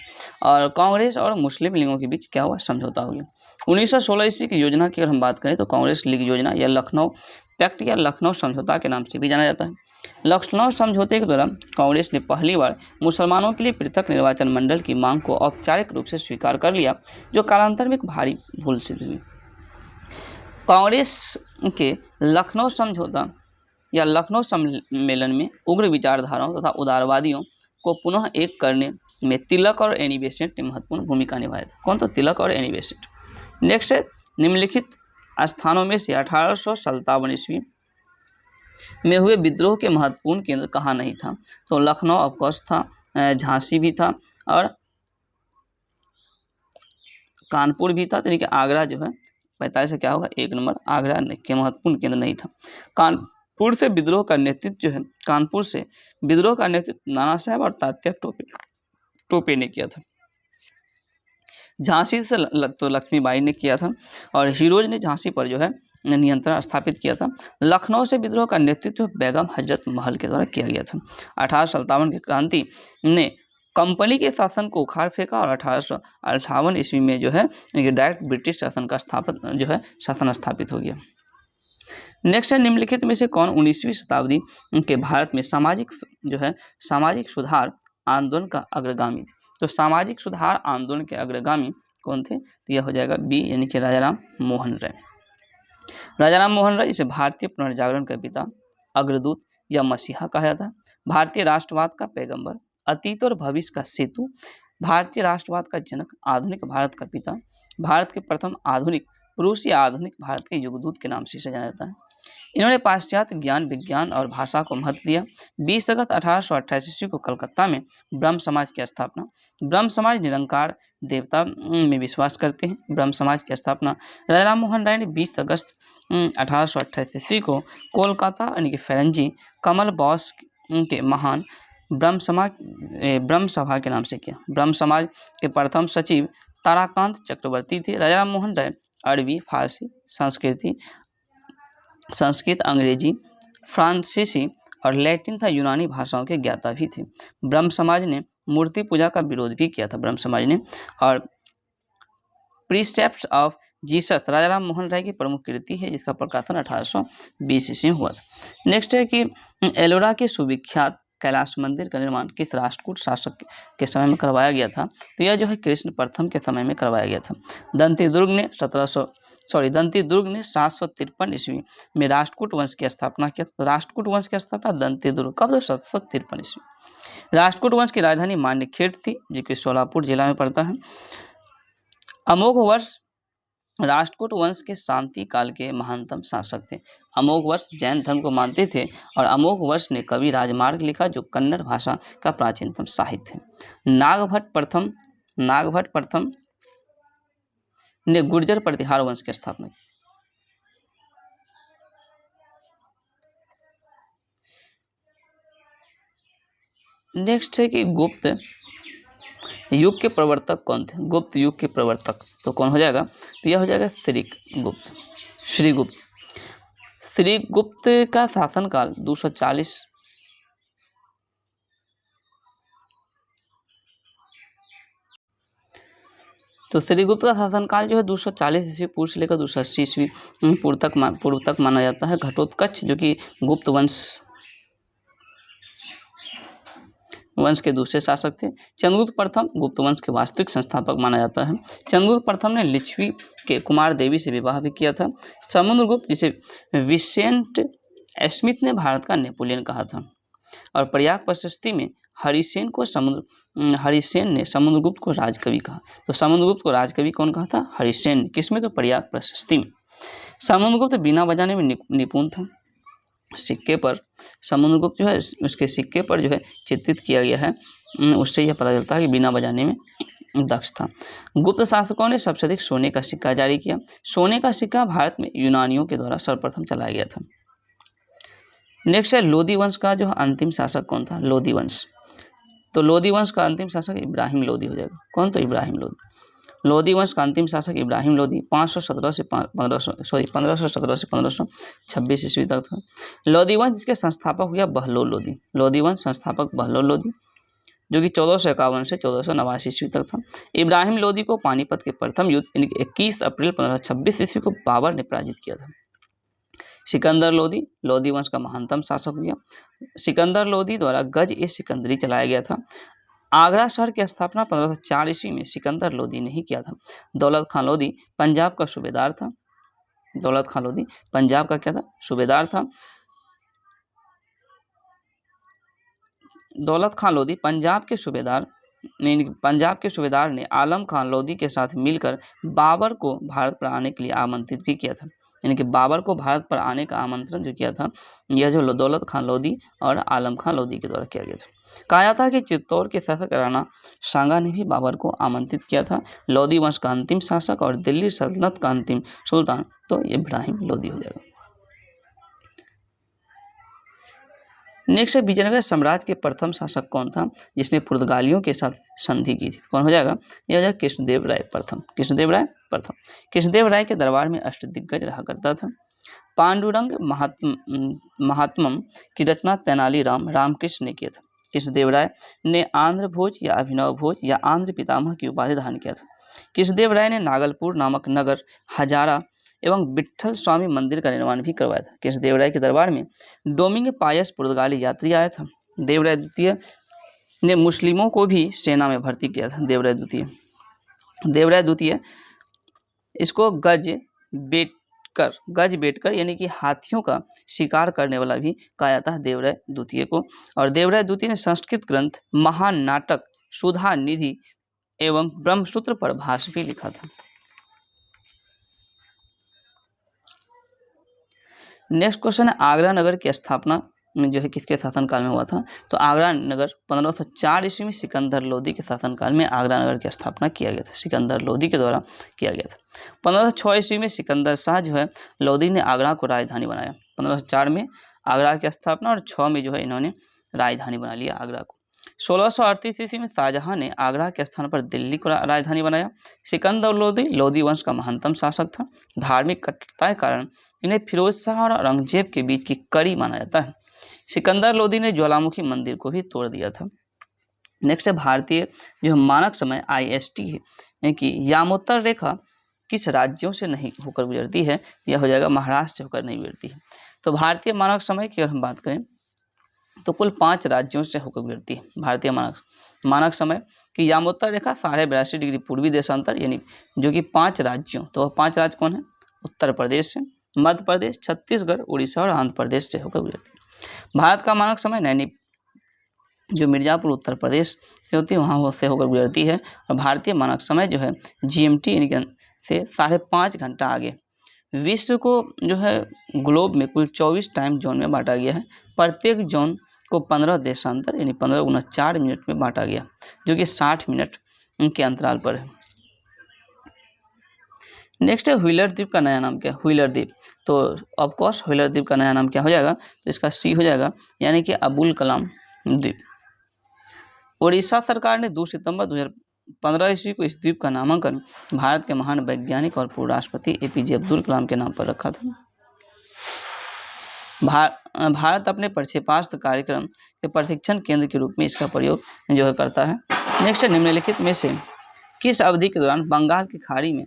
और कांग्रेस और मुस्लिम लीगों के बीच क्या हुआ, समझौता हो गया। 1916 ईस्वी की योजना की अगर हम बात करें तो कांग्रेस लीग योजना या लखनऊ पैक्ट या लखनऊ समझौता के नाम से भी जाना जाता है। लखनऊ समझौते के दौरान कांग्रेस ने पहली बार मुसलमानों के लिए पृथक निर्वाचन मंडल की मांग को औपचारिक रूप से स्वीकार कर लिया, जो कालांतर में एक भारी भूल सिद्ध हुई। कांग्रेस के लखनऊ समझौता या लखनऊ सम्मेलन में उग्र विचारधाराओं तथा उदारवादियों को पुनः एक करने में तिलक और एनी बेसेंट ने महत्वपूर्ण भूमिका निभाया था। कौन? तो तिलक और एनी बेसेंट। नेक्स्ट है, निम्नलिखित स्थानों में से 1857 ईस्वी में हुए विद्रोह के महत्वपूर्ण केंद्र कहाँ नहीं था? तो लखनऊ ऑफकोर्स था, झांसी भी था और कानपुर भी था। तो यानी कि आगरा जो है 45 से क्या होगा? 1 नंबर। आगरा के महत्वपूर्ण केंद्र नहीं था। कानपुर से विद्रोह का नेतृत्व नाना साहब और तात्या टोपे ने किया था। झांसी से तो लक्ष्मीबाई ने किया था और हीरोज ने झांसी पर जो है नियंत्रण स्थापित किया था। लखनऊ से विद्रोह का नेतृत्व बेगम हजरत महल के द्वारा किया गया था। 1857 की क्रांति ने कंपनी के शासन को उखाड़ फेंका और 1858 ईस्वी में जो है डायरेक्ट ब्रिटिश शासन का शासन स्थापित हो गया। नेक्स्ट है, निम्नलिखित में से कौन 19वीं शताब्दी के भारत में सामाजिक सुधार आंदोलन का अग्रगामी थे? तो सामाजिक सुधार आंदोलन के अग्रगामी कौन थे? तो यह हो जाएगा बी, यानी कि राजाराम मोहन राय। राजाराम मोहन राय, इसे भारतीय पुनर्जागरण का पिता, अग्रदूत या मसीहा कहा जाता है। भारतीय राष्ट्रवाद का पैगंबर, अतीत और भविष्य का सेतु, भारतीय राष्ट्रवाद का जनक, आधुनिक भारत का पिता, भारत के प्रथम आधुनिक पुरुष या आधुनिक भारत के युगदूत के नाम से जाना जाता है। इन्होंने पाश्चात्य ज्ञान, विज्ञान और भाषा को महत्व दिया। 20 अगस्त 1828 ईस्वी को कलकत्ता में ब्रह्म समाज की स्थापना। ब्रह्म समाज निरंकार देवता में विश्वास करते हैं। ब्रह्म समाज की स्थापना राजाराम मोहन राय ने 20 अगस्त 1828 ईस्वी को कोलकाता यानी कि फेरंजी कमल बॉस के महान ब्रह्म सभा के नाम से किया। ब्रह्म समाज के प्रथम सचिव ताराकांत चक्रवर्ती थे। राजाराम मोहन राय अरबी, फारसी, संस्कृत, अंग्रेजी, फ्रांसीसी और लैटिन तथा यूनानी भाषाओं के ज्ञाता भी थे। ब्रह्म समाज ने मूर्ति पूजा का विरोध भी किया था ब्रह्म समाज ने। और precepts of Jesus Rajaram Mohan Roy की प्रमुख कृति है, जिसका प्रकाशन 1820 ईस्वी में हुआ था। नेक्स्ट है कि एलोरा के सुविख्यात कैलाश मंदिर का निर्माण किस राष्ट्रकूट शासक के समय में करवाया गया था? तो यह जो है कृष्ण प्रथम के समय में करवाया गया था। दंती दुर्ग ने 753 ईस्वी में राष्ट्रकूट वंश की स्थापना किया। राष्ट्रकूट वंश की स्थापना दंती दुर्ग कब? 753 ईस्वी। राष्ट्रकूट वंश की राजधानी मान्यखेड़ थी, जो कि सोलापुर जिला में पड़ता है। अमोघ वर्ष राष्ट्रकूट वंश के शांति काल के महानतम शासक थे। अमोघ वर्ष जैन धर्म को मानते थे और अमोघ वर्ष ने कवि राजमार्ग लिखा, जो कन्नड़ भाषा का प्राचीनतम साहित्य है। नागभट्ट प्रथम ने गुर्जर प्रतिहार वंश की स्थापना की। नेक्स्ट है कि गुप्त युग के प्रवर्तक कौन थे? गुप्त युग के प्रवर्तक तो कौन हो जाएगा? तो यह हो जाएगा श्रीगुप्त। श्रीगुप्त का शासनकाल 240 तो श्रीगुप्त का शासनकाल जो है 240 ईस्वी पूर्व से लेकर 280 ईस्वी पूर्व तक माना जाता है। घटोत्कच जो कि गुप्त वंश के दूसरे शासक थे। चंद्रगुप्त प्रथम गुप्त वंश के वास्तविक संस्थापक माना जाता है। चंद्रगुप्त प्रथम ने लिच्छवी के कुमार देवी से विवाह भी किया था। समुद्रगुप्त, जिसे विसेंट स्मिथ ने भारत का नेपोलियन कहा था। और प्रयाग प्रशस्ति में हरिसेन ने समुद्रगुप्त को राजकवि कहा। तो समुद्रगुप्त को राजकवि कौन कहा था? हरिसेन। किसमें? तो प्रयाग प्रशस्ति में। समुद्रगुप्त बीना बजाने में निपुण था। सिक्के पर समुद्रगुप्त जो है उसके सिक्के पर जो है चित्रित किया गया है, उससे यह पता चलता है कि बीना बजाने में दक्ष था। गुप्त शासकों ने सबसे अधिक सोने का सिक्का जारी किया। सोने का सिक्का भारत में यूनानियों के द्वारा सर्वप्रथम चलाया गया था। नेक्स्ट है लोदी वंश का जो अंतिम शासक कौन था? लोदी वंश। तो लोदी वंश का अंतिम शासक इब्राहिम लोदी हो जाएगा। कौन? तो इब्राहिम लोदी। लोदी वंश का अंतिम शासक इब्राहिम लोदी 1517 से 1526 ईस्वी तक था। लोदी वंश जिसके संस्थापक हुआ बहलोल लोदी। लोदी वंश संस्थापक बहलोल लोदी, जो कि 1451 से 1489 ईस्वी तक था। इब्राहिम लोदी को पानीपत के प्रथम युद्ध यानी कि 21 अप्रैल 1526 ईस्वी को बाबर ने पराजित किया था। सिकंदर लोदी लोदी वंश का महानतम शासक हुआ। सिकंदर लोदी द्वारा गज ए सिकंदरी चलाया गया था। आगरा शहर की स्थापना 1504 ईस्वी में सिकंदर लोदी ने ही किया था। दौलत खान लोदी पंजाब का सूबेदार था। दौलत खान लोदी पंजाब का क्या था? सूबेदार था। दौलत खान लोदी पंजाब के सूबेदार ने आलम खान लोदी के साथ मिलकर बाबर को भारत पर आने के लिए आमंत्रित भी किया था। यानी कि बाबर को भारत पर आने का आमंत्रण जो किया था, यह जो दौलत खान लोदी और आलम खान लोदी के द्वारा किया गया था। कहा जाता है कि चित्तौड़ के शासक राणा सांगा ने भी बाबर को आमंत्रित किया था। लोदी वंश का अंतिम शासक और दिल्ली सल्तनत का अंतिम सुल्तान तो इब्राहिम लोदी हो जाएगा। नेक्स्ट है विजयनगर साम्राज्य के प्रथम शासक कौन था जिसने पुर्तगालियों के साथ संधि की थी? कौन हो जाएगा? यह हो जाएगा कृष्णदेव राय प्रथम। कृष्णदेव राय प्रथम। कृष्णदेव राय के दरबार में अष्टदिग्गज रहा करता था। पांडुरंग महात्मम की रचना तेनालीराम रामकृष्ण ने किया था। कृष्णदेव राय ने आंध्र भोज या अभिनव भोज या आंध्र पितामह की उपाधि धारण किया था। कृष्णदेव राय ने नागलपुर नामक नगर, हजारा एवं विट्ठल स्वामी मंदिर का निर्माण भी करवाया था। कृष्णदेव राय के दरबार में डोमिंग पायस पुर्तगाली यात्री आया था। देवराय द्वितीय ने मुस्लिमों को भी सेना में भर्ती किया था। देवराय द्वितीय इसको गज बेटकर यानी कि हाथियों का शिकार करने वाला भी कहा जाता है देवराय द्वितीय को। और देवराय द्वितीय ने संस्कृत ग्रंथ महानाटक, सुधा निधि एवं ब्रह्मसूत्र पर भाष्य भी लिखा था। नेक्स्ट क्वेश्चन है आगरा नगर की स्थापना में जो है किसके शासनकाल में हुआ था? तो आगरा नगर 1504 ईस्वी में सिकंदर लोदी के शासनकाल में आगरा नगर की स्थापना किया गया था। सिकंदर लोदी के द्वारा किया गया था। 1506 ईस्वी में सिकंदर शाह जो है लोदी ने आगरा को राजधानी बनाया। 1504 में आगरा की स्थापना और 6 में जो है इन्होंने राजधानी बना लिया आगरा को। 1638 ईस्वी में शाहजहां ने आगरा के स्थान पर दिल्ली को राजधानी बनाया। सिकंदर लोदी लोदी वंश का महानतम शासक था। धार्मिक कट्टरता के कारण इन्हें फिरोज शाह और औरंगजेब के बीच की कड़ी माना जाता है। सिकंदर लोदी ने ज्वालामुखी मंदिर को भी तोड़ दिया था। नेक्स्ट है भारतीय जो मानक समय IST है कि यामोत्तर रेखा किस राज्यों से नहीं होकर गुजरती है? यह हो जाएगा महाराष्ट्र से होकर नहीं गुजरती है। तो भारतीय मानक समय की अगर हम बात करें तो कुल 5 राज्यों से होकर गुजरती है भारतीय मानक समय की यामोत्तर रेखा 82.5 डिग्री पूर्वी देशांतर यानी जो कि 5 राज्यों, तो 5 राज्य कौन है? उत्तर प्रदेश से, मध्य प्रदेश, छत्तीसगढ़, उड़ीसा और आंध्र प्रदेश से होकर गुजरती है। भारत का मानक समय नैनी जो मिर्जापुर उत्तर प्रदेश से होती है वहाँ से होकर गुजरती है। और भारतीय मानक समय जो है GMT से 5.5 घंटा आगे। विश्व को जो है ग्लोब में कुल 24 टाइम जोन में बांटा गया है। प्रत्येक जोन को 15 देशांतर यानी 15 × 4 मिनट में बांटा गया, जो कि 60 मिनट के अंतराल पर है। नेक्स्ट है व्हीलर द्वीप का नया नाम क्या है? व्हीलर द्वीप, तो ऑफकोर्स व्हीलर द्वीप का नया नाम क्या हो जाएगा? तो इसका C हो जाएगा यानी कि अबुल कलाम द्वीप। उड़ीसा सरकार ने 2 सितंबर 2015 ईस्वी को इस द्वीप का नामांकन भारत के महान वैज्ञानिक और पूर्व राष्ट्रपति APJ अब्दुल कलाम के नाम पर रखा था। भारत अपने प्रक्षेपास्त्र कार्यक्रम के प्रशिक्षण केंद्र के रूप में इसका प्रयोग जो है करता है। नेक्स्ट है निम्नलिखित में से किस अवधि के दौरान बंगाल की खाड़ी में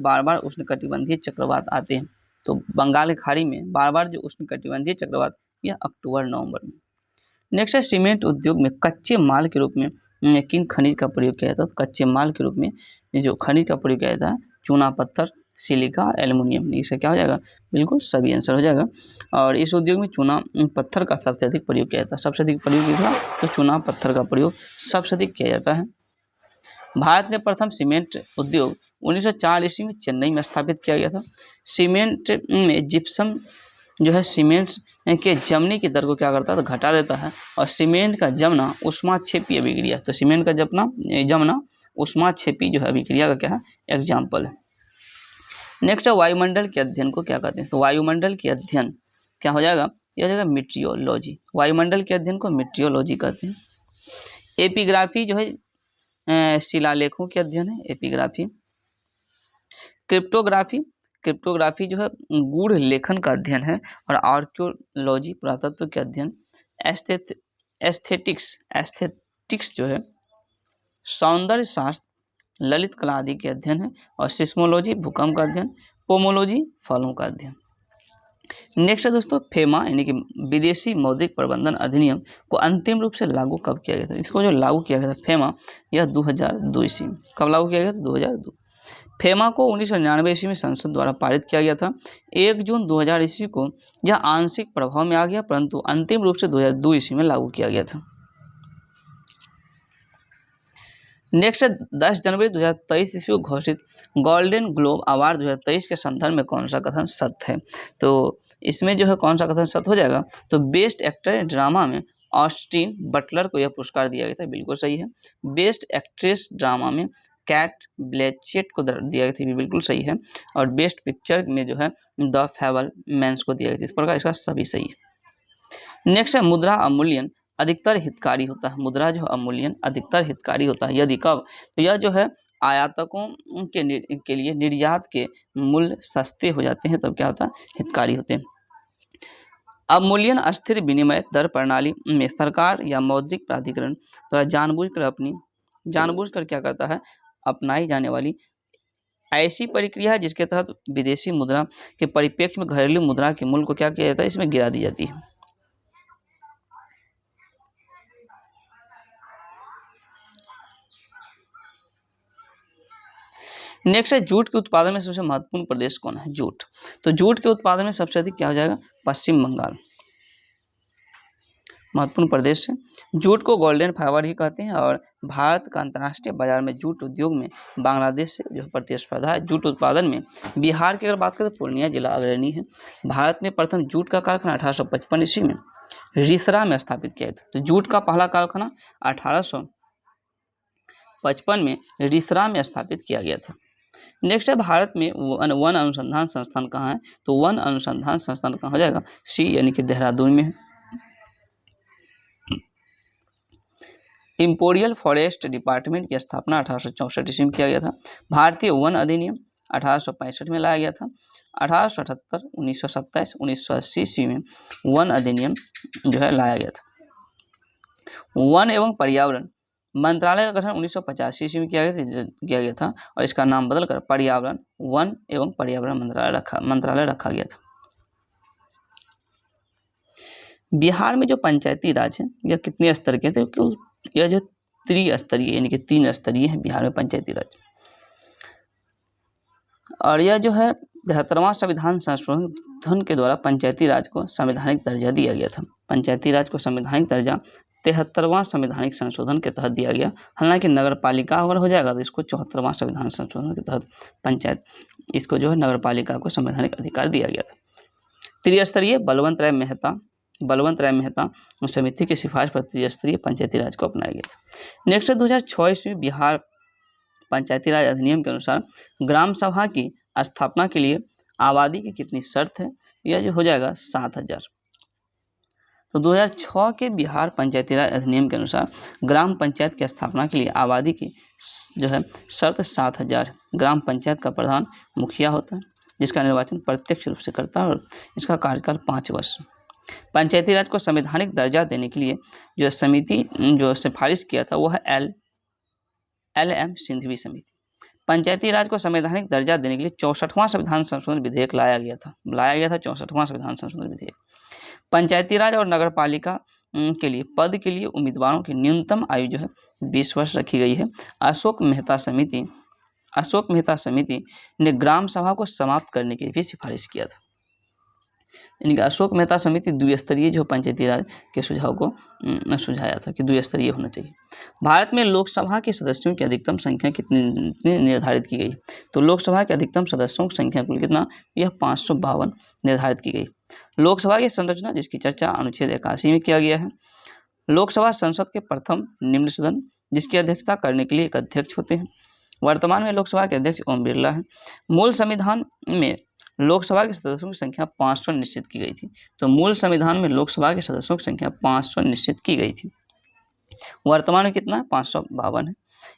बार बार उष्णकटिबंधीय चक्रवात आते हैं? तो बंगाल की खाड़ी में बार बार जो उष्णकटिबंधीय चक्रवात यह अक्टूबर-नवंबर में। नेक्स्ट है सीमेंट उद्योग में कच्चे माल के रूप में किन खनिज का प्रयोग किया जाता है? कच्चे माल के रूप में जो खनिज का प्रयोग किया जाता है चूना पत्थर, सिलिका और एल्युमिनियम। इसका क्या हो जाएगा? बिल्कुल सभी आंसर हो जाएगा। और इस उद्योग में चूना पत्थर का सबसे अधिक प्रयोग किया जाता है। सबसे अधिक प्रयोग किया तो चूना पत्थर का प्रयोग सबसे अधिक किया जाता है। भारत ने प्रथम सीमेंट उद्योग 1904 ईस्वी में चेन्नई में स्थापित किया गया था। सीमेंट में जिप्सम जो है सीमेंट के जमने की दर को क्या करता है? तो घटा देता है। और सीमेंट का जमना ऊष्माक्षेपी अभिक्रिया, तो सीमेंट का जमना ऊष्माक्षेपी जो है अभिक्रिया का क्या है? एग्जाम्पल है। नेक्स्ट है वायुमंडल के अध्ययन को क्या कहते हैं? तो वायुमंडल के अध्ययन क्या हो जाएगा? यह हो जाएगा मीटियोलॉजी। वायुमंडल के अध्ययन को मीटियोलॉजी कहते हैं। एपिग्राफी जो है शिलालेखों के अध्ययन है, एपिग्राफी। क्रिप्टोग्राफी जो है गूढ़ लेखन का अध्ययन है। और आर्कियोलॉजी पुरातत्व के अध्ययन। एस्थेटिक्स जो है सौंदर्य शास्त्र, ललित कला आदि के अध्ययन है। और सिस्मोलॉजी भूकंप का अध्ययन। पोमोलॉजी फलों का अध्ययन। नेक्स्ट है दोस्तों फेमा यानी कि विदेशी मौद्रिक प्रबंधन अधिनियम को अंतिम रूप से लागू कब किया गया था। इसको जो लागू किया गया था फेमा, यह 2002 ईस्वी में। कब लागू किया गया था? 2002। फेमा को 1999 ईस्वी में संसद द्वारा पारित किया गया था। 1 जून 2000 ईस्वी को यह आंशिक प्रभाव में आ गया, परंतु अंतिम रूप से 2002 ईस्वी में लागू किया गया था। नेक्स्ट है 10 जनवरी 2023 ईस्वी को घोषित गोल्डन ग्लोब अवार्ड 2023 के संदर्भ में कौन सा कथन सत्य है? तो इसमें जो है कौन सा कथन सत्य हो जाएगा? तो बेस्ट एक्टर ड्रामा में ऑस्टिन बटलर को यह पुरस्कार दिया गया था, बिल्कुल सही है। बेस्ट एक्ट्रेस ड्रामा में कैट ब्लैंचेट को दिया गया था, बिल्कुल सही है। और बेस्ट पिक्चर में जो है द फैबलमैन्स को दिया गया था। इस प्रकार इसका सभी सही है। नेक्स्ट है मुद्रा अवमूल्यन अधिकतर हितकारी होता है। मुद्रा जो अवमूल्यन अधिकतर हितकारी होता है, यदि कब? तो यह जो है आयातकों के लिए निर्यात के मूल्य सस्ते हो जाते हैं, तब क्या होता है? हितकारी होते हैं। अवमूल्यन अस्थिर विनिमय दर प्रणाली में सरकार या मौद्रिक प्राधिकरण द्वारा जानबूझकर क्या करता है? अपनाई जाने वाली ऐसी प्रक्रिया है जिसके तहत विदेशी मुद्रा के परिप्रेक्ष्य में घरेलू मुद्रा के मूल्य को क्या किया जाता है? इसमें गिरा दी जाती है। नेक्स्ट है जूट के उत्पादन में सबसे महत्वपूर्ण प्रदेश कौन है? जूट। तो जूट के उत्पादन में सबसे अधिक क्या हो जाएगा? पश्चिम बंगाल महत्वपूर्ण प्रदेश है। जूट को गोल्डन फाइबर ही कहते हैं और भारत का अंतर्राष्ट्रीय बाजार में जूट उद्योग में बांग्लादेश से जो प्रतिस्पर्धा है। जूट उत्पादन में बिहार की अगर बात करें तो पूर्णिया जिला अग्रणी है। भारत में प्रथम जूट का कारखाना 1855 ईस्वी में रिसरा में स्थापित किया था। तो जूट का पहला कारखाना 1855 में रिसरा में स्थापित किया गया था। नेक्स्ट है भारत में वन अनुसंधान संस्थान कहाँ है? तो वन अनुसंधान संस्थान कहाँ हो जाएगा? सी यानी कि देहरादून में है। इंपोरियल फॉरेस्ट डिपार्टमेंट की स्थापना 1864 ईस्वी में किया गया था। भारतीय वन अधिनियम 1865 में लाया गया था। 1878, 1927, 1980 ईस्वी में वन अधिनियम जो है लाया गया था। वन एवं पर्यावरण मंत्रालय का गठन 1985 ईस्वी में किया गया था और इसका नाम बदलकर पर्यावरण वन एवं पर्यावरण मंत्रालय रखा गया था। बिहार में जो पंचायती राज है यह कितने स्तर के थे? यह जो त्रिस्तरीय यानी कि 3 स्तरीय है बिहार में पंचायती राज। और यह जो है 73वां संविधान संशोधन के द्वारा पंचायती राज को संवैधानिक दर्जा दिया गया था। पंचायती राज को संवैधानिक दर्जा 73वां संवैधानिक संशोधन के तहत दिया गया। हालांकि नगर पालिका अगर हो जाएगा तो इसको 74वां संविधान संशोधन के तहत पंचायत इसको जो है नगर पालिका को संवैधानिक अधिकार दिया गया था। त्रिस्तरीय बलवंत राय मेहता समिति की सिफारिश पर त्रिस्तरीय पंचायती राज को अपनाया गया था। नेक्स्ट 2006 ईस्वी बिहार पंचायती राज अधिनियम के अनुसार ग्राम सभा की स्थापना के लिए आबादी की कितनी शर्त है? यह जो हो जाएगा 7000। तो 2006 के बिहार पंचायती राज अधिनियम के अनुसार ग्राम पंचायत की स्थापना के लिए आबादी की जो है शर्त 7000। ग्राम पंचायत का प्रधान मुखिया होता है जिसका निर्वाचन प्रत्यक्ष रूप से करता है और इसका कार्यकाल 5 वर्ष। पंचायती राज को संवैधानिक दर्जा देने के लिए जो समिति जो सिफारिश किया था वो है LM सिंघवी समिति। पंचायती राज को संवैधानिक दर्जा देने के लिए 64वां संविधान संशोधन विधेयक लाया गया था 64वां संविधान संशोधन विधेयक। पंचायती राज और नगर पालिका के लिए पद के लिए उम्मीदवारों की न्यूनतम आयु जो है 20 वर्ष रखी गई है। अशोक मेहता समिति ने ग्राम सभा को समाप्त करने की भी सिफारिश किया था। यानी कि अशोक मेहता समिति द्विस्तरीय जो पंचायती राज के सुझाव को सुझाया था कि द्विस्तरीय होना चाहिए। भारत में लोकसभा के सदस्यों की अधिकतम संख्या कितनी निर्धारित की गई? तो लोकसभा के अधिकतम सदस्यों की संख्या कुल कितना? यह 552 निर्धारित की गई। लोकसभा की संरचना जिसकी चर्चा अनुच्छेद 81 में किया गया है। लोकसभा संसद के प्रथम निम्न सदन जिसकी अध्यक्षता करने के लिए एक अध्यक्ष होते हैं। वर्तमान में लोकसभा के अध्यक्ष ओम बिरला है। मूल संविधान में लोकसभा के सदस्यों की संख्या 500 निश्चित की गई थी। तो मूल संविधान में लोकसभा के सदस्यों की संख्या 500 निश्चित की गई थी। वर्तमान में कितना है? 552 है।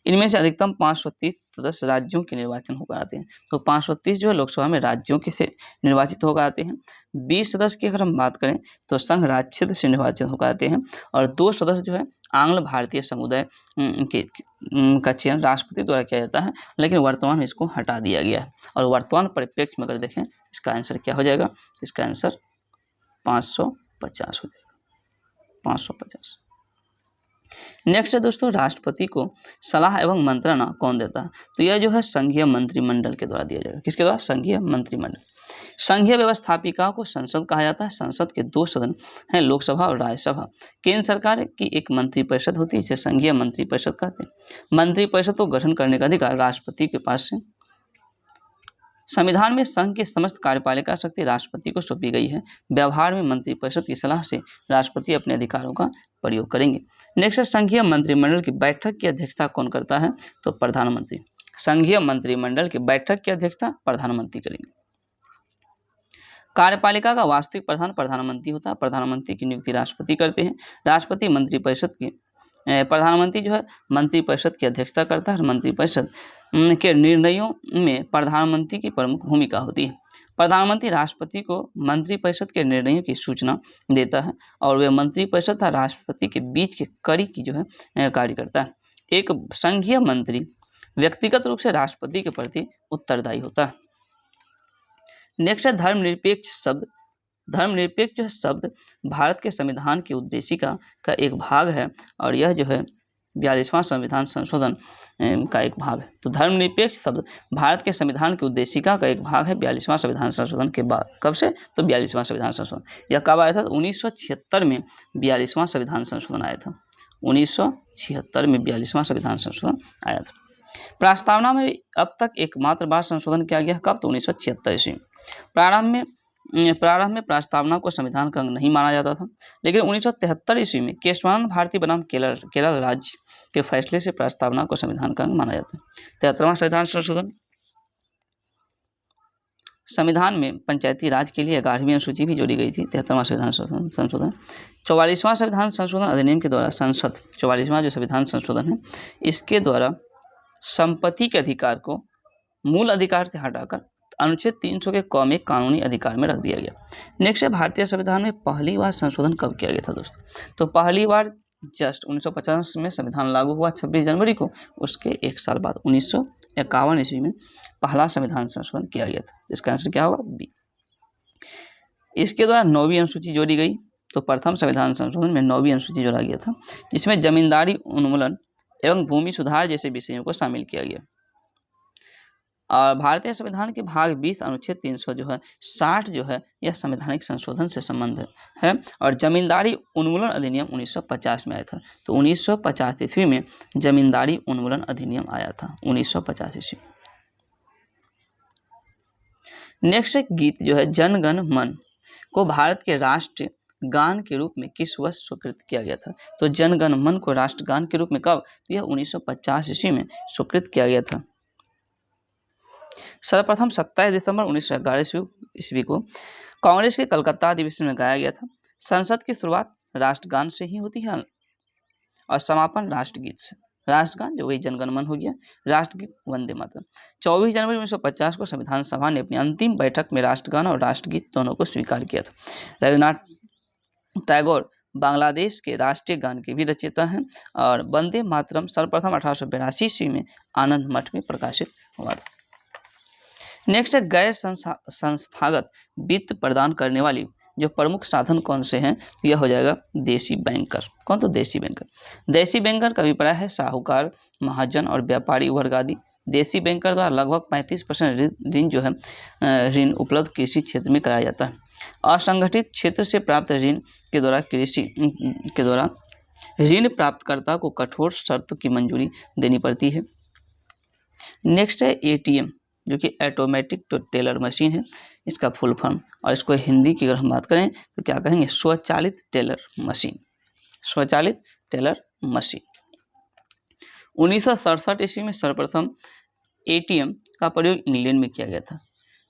इनमें से अधिकतम 530 सदस्य राज्यों के निर्वाचन होकर आते हैं। तो 530 जो है लोकसभा में राज्यों के से निर्वाचित होकर आते हैं। 20 सदस्य की अगर हम बात करें तो संघ राज्य क्षेत्र से निर्वाचित होकर आते हैं और 2 सदस्य जो है आंग्ल भारतीय समुदाय का चयन राष्ट्रपति द्वारा किया जाता है, लेकिन वर्तमान में इसको हटा दिया गया है। और वर्तमान परिप्रेक्ष्य में अगर देखें इसका आंसर क्या हो जाएगा, इसका आंसर 550 हो जाएगा, 550। नेक्स्ट है दोस्तों, राष्ट्रपति को सलाह एवं मंत्रणा कौन देता है? तो यह जो है संघीय मंत्रिमंडल के द्वारा दिया जाएगा। किसके द्वारा? संघीय मंत्रिमंडल। संघीय व्यवस्थापिका को संसद कहा जाता है। संसद के 2 सदन हैं, लोकसभा और राज्यसभा। केंद्र सरकार की एक मंत्रिपरिषद होती है, जिसे संघीय मंत्रिपरिषद कहते हैं। मंत्रिपरिषद को गठन करने का अधिकार राष्ट्रपति के पास है। संविधान में संघ की समस्त कार्यपालिका शक्ति राष्ट्रपति को सौंपी गई है। व्यवहार में मंत्रिपरिषद की सलाह से राष्ट्रपति अपने अधिकारों का प्रयोग करेंगे। नेक्स्ट है, संघीय मंत्रिमंडल की बैठक की अध्यक्षता कौन करता है? तो प्रधानमंत्री। संघीय मंत्रिमंडल की बैठक की अध्यक्षता प्रधानमंत्री करेंगे। कार्यपालिका का वास्तविक प्रधान प्रधानमंत्री होता है। प्रधानमंत्री की नियुक्ति राष्ट्रपति करते हैं। राष्ट्रपति मंत्रिपरिषद की प्रधानमंत्री जो है मंत्रिपरिषद की अध्यक्षता करता है। मंत्रिपरिषद के निर्णयों में प्रधानमंत्री की प्रमुख भूमिका होती है। प्रधानमंत्री राष्ट्रपति को मंत्रिपरिषद के निर्णयों की सूचना देता है और वे मंत्रिपरिषद तथा राष्ट्रपति के बीच के कड़ी की जो है कार्य करता है। एक संघीय मंत्री व्यक्तिगत रूप से राष्ट्रपति के प्रति उत्तरदायी होता है। नेक्स्ट है, धर्मनिरपेक्ष शब्द। धर्मनिरपेक्ष जो है शब्द भारत के संविधान की उद्देशिका का एक भाग है और यह जो है 42वां संविधान संशोधन का एक भाग है। तो धर्मनिरपेक्ष शब्द भारत के संविधान की उद्देशिका का एक भाग है 42वां संविधान संशोधन के बाद। कब से? तो 42वां संविधान संशोधन। यह कब आया था? 1976 में 42वां संविधान संशोधन आया था। 1976 में 42वां संविधान संशोधन आया था। प्रस्तावना में अब तक एकमात्र बार संशोधन किया गया। कब? तो 1976 ईस्वी। प्रारंभ में प्रस्तावना को संविधान का अंग नहीं माना जाता था, लेकिन 1973 ईस्वी में केशवानंद भारती बनाम केरल राज्य के फैसले से प्रस्तावना को संविधान का अंग माना जाता है। 73वां संविधान संशोधन। संविधान में पंचायती राज के लिए 11वीं अनुसूची भी जोड़ी गई थी। 73वां संविधान संशोधन। 44वां संविधान संशोधन अधिनियम के द्वारा संसद 44वां जो संविधान संशोधन है इसके द्वारा संपत्ति के अधिकार को मूल अधिकार से हटाकर अनुच्छेद 300 के क में कानूनी अधिकार में रख दिया गया। नेक्स्ट है, भारतीय संविधान में पहली बार संशोधन कब किया गया था दोस्तों? तो पहली बार जस्ट 1950 में संविधान लागू हुआ 26 जनवरी को। उसके एक साल बाद 1951 ईस्वी में पहला संविधान संशोधन किया गया था। इसका आंसर क्या होगा? बी। इसके द्वारा 9वीं अनुसूची जोड़ी गई। तो प्रथम संविधान संशोधन में 9वीं अनुसूची जोड़ा गया था, जिसमें जमींदारी उन्मूलन एवं भूमि सुधार जैसे विषयों को शामिल किया गया। और भारतीय संविधान के भाग 20 अनुच्छेद 300 जो है 60 जो है यह संवैधानिक संशोधन से संबंधित है। और जमींदारी उन्मूलन अधिनियम 1950 में आया था। तो 1950 ईस्वी में जमींदारी उन्मूलन अधिनियम आया था। 1950 ईस्वी। नेक्स्ट गीत जो है जन गण मन को भारत के राष्ट्रीय गान के रूप में किस वर्ष स्वीकृत किया गया था? तो जन गण मन को राष्ट्रगान के रूप में कब? तो यह 1950 ईस्वी में स्वीकृत किया गया था। सर्वप्रथम 27 दिसंबर 1911 ईस्वी को कांग्रेस के कलकत्ता अधिवेशन में गाया गया था। संसद की शुरुआत राष्ट्रगान से ही होती है और समापन राष्ट्रगीत से। राष्ट्रगान जो वही जनगण मन हो गया, राष्ट्रगीत वंदे मातरम। 24 जनवरी 1950 को संविधान सभा ने अपनी अंतिम बैठक में राष्ट्रगान और राष्ट्रगीत दोनों को स्वीकार किया था। रविन्द्रनाथ टैगोर बांग्लादेश के राष्ट्रीय गान के भी रचयिता हैं और वंदे मातरम सर्वप्रथम 1882 ईस्वी में आनंद मठ में प्रकाशित हुआ था। नेक्स्ट है, गैर संस्थागत वित्त प्रदान करने वाली जो प्रमुख साधन कौन से हैं? यह हो जाएगा देशी बैंकर। कौन? तो देशी बैंकर। देशी बैंकर का अभिप्राय है साहूकार, महाजन और व्यापारी वर्ग आदि। देशी बैंकर द्वारा लगभग 35% ऋण जो है ऋण उपलब्ध कृषि क्षेत्र में कराया जाता है। असंगठित क्षेत्र से प्राप्त ऋण के द्वारा ऋण प्राप्तकर्ता को कठोर शर्तों की मंजूरी देनी पड़ती है। नेक्स्ट है एटीएम, जो कि ऑटोमेटिक टेलर मशीन है, इसका फुल फॉर्म। और इसको हिंदी की अगर हम बात करें तो क्या कहेंगे? स्वचालित टेलर मशीन। स्वचालित टेलर मशीन। 1967 ईस्वी में सर्वप्रथम एटीएम का प्रयोग इंग्लैंड में किया गया था।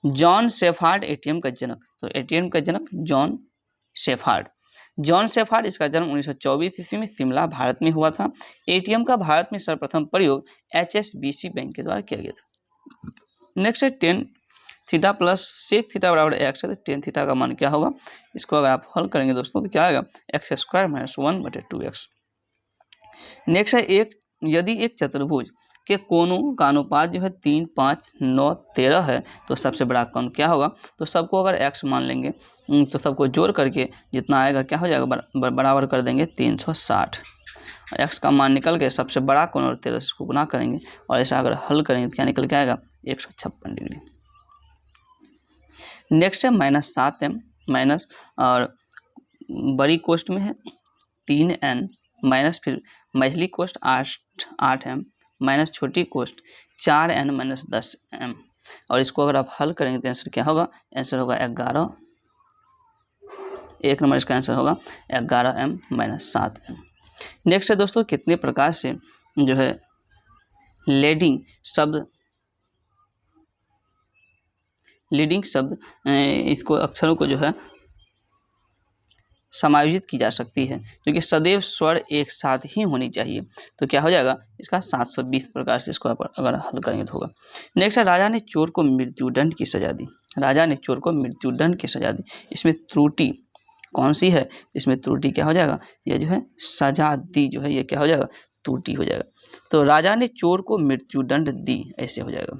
जॉन शेफार्ड एटीएम का जनक। तो एटीएम का जनक जॉन शेफार्ड। जॉन शेफार्ड, इसका जन्म 1924 ईस्वी में शिमला भारत में हुआ था। एटीएम का भारत में सर्वप्रथम प्रयोग HSBC बैंक के द्वारा किया गया था। नेक्स्ट है tan theta plus sec theta बराबर x है। तो tan थीटा का मान क्या होगा? इसको अगर आप हल करेंगे दोस्तों तो क्या आएगा? x² - 1/2x। नेक्स्ट है यदि एक चतुर्भुज के कोणों का अनुपात जो है 3, 5, 9, 13 है तो सबसे बड़ा कोण क्या होगा? तो सबको अगर x मान लेंगे तो सबको जोड़ करके जितना आएगा क्या हो जाएगा? बराबर कर देंगे 360। x का मान निकल के सबसे बड़ा कोण और 13 को गुना करेंगे और ऐसा अगर हल करेंगे तो क्या निकल के आएगा? 156 डिग्री। नेक्स्ट है -7m माइनस और बड़ी कोष्ठ में है 3n माइनस फिर मझली कोष्ठ 8m माइनस छोटी कोष्ठ 4n माइनस 10m और इसको अगर आप हल करेंगे तो आंसर क्या होगा? आंसर होगा 11। एक नंबर इसका आंसर होगा 11m माइनस 7m। नेक्स्ट है दोस्तों कितने प्रकार से जो है लीडिंग शब्द इसको अक्षरों को जो है समायोजित की जा सकती है, क्योंकि सदैव स्वर एक साथ ही होनी चाहिए। तो क्या हो जाएगा? इसका 720 प्रकार से इसको अगर हल करेंगे तो होगा। नेक्स्ट है राजा ने चोर को मृत्युदंड की सजा दी। राजा ने चोर को मृत्युदंड की सजा दी, इसमें त्रुटि कौन सी है? इसमें त्रुटि क्या हो जाएगा? यह जो है सजा दी जो है ये क्या हो जाएगा? त्रुटि हो जाएगा। तो राजा ने चोर को मृत्युदंड दी ऐसे हो जाएगा।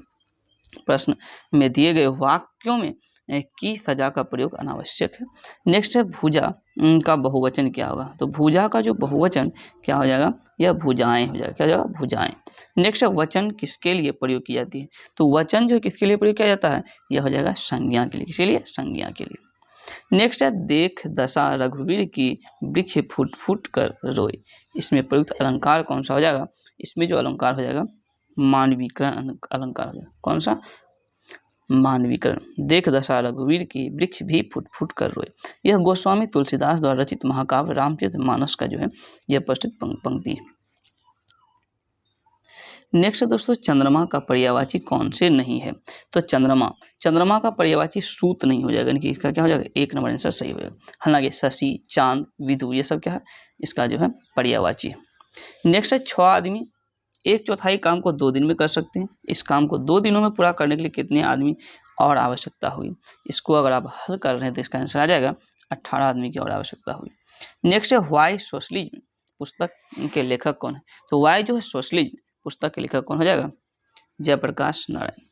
प्रश्न में दिए गए वाक्यों में की सजा का प्रयोग अनावश्यक है। नेक्स्ट है भुजा का बहुवचन क्या होगा? तो भुजा का जो बहुवचन क्या हो जाएगा? यह भुजाएं हो जाएगा। क्या हो जाएगा? भुजाएं। नेक्स्ट है वचन किसके लिए प्रयोग की जाती है? तो वचन जो है किसके लिए प्रयोग किया जाता है? यह हो जाएगा संज्ञा के लिए। किसके लिए? संज्ञा के लिए। नेक्स्ट है देख दशा रघुवीर की वृक्ष फूट फूट कर रोए, इसमें प्रयुक्त अलंकार कौन सा हो जाएगा? इसमें जो अलंकार हो जाएगा मानवीकरण अलंकार हो जाएगा। कौन सा? मानवीकरण। देख दशा रघुवीर की वृक्ष भी फूट फूट कर रोए, यह गोस्वामी तुलसीदास द्वारा रचित महाकाव्य रामचरितमानस का जो है यह प्रस्तुत पंक्ति है। नेक्स्ट दोस्तों चंद्रमा का पर्यायवाची कौन से नहीं है? तो चंद्रमा का पर्यायवाची सूत नहीं हो जाएगा, यानी कि इसका क्या हो जाएगा? एक नंबर आंसर सही हो जाएगा। हालांकि शशि, चांद, विदु ये सब क्या है? इसका जो है पर्यायवाची है। नेक्स्ट है 6 आदमी 1/4 काम को 2 दिन में कर सकते हैं। इस काम को 2 दिनों में पूरा करने के लिए कितने आदमी और आवश्यकता हुई? इसको अगर आप हल कर रहे हैं तो इसका आंसर आ जाएगा 18 आदमी की और आवश्यकता हुई। नेक्स्ट है व्हाई सोशलिज्म पुस्तक के लेखक कौन है? तो व्हाई जो है सोशलिज्म पुस्तक के लेखक कौन हो जाएगा? जयप्रकाश नारायण।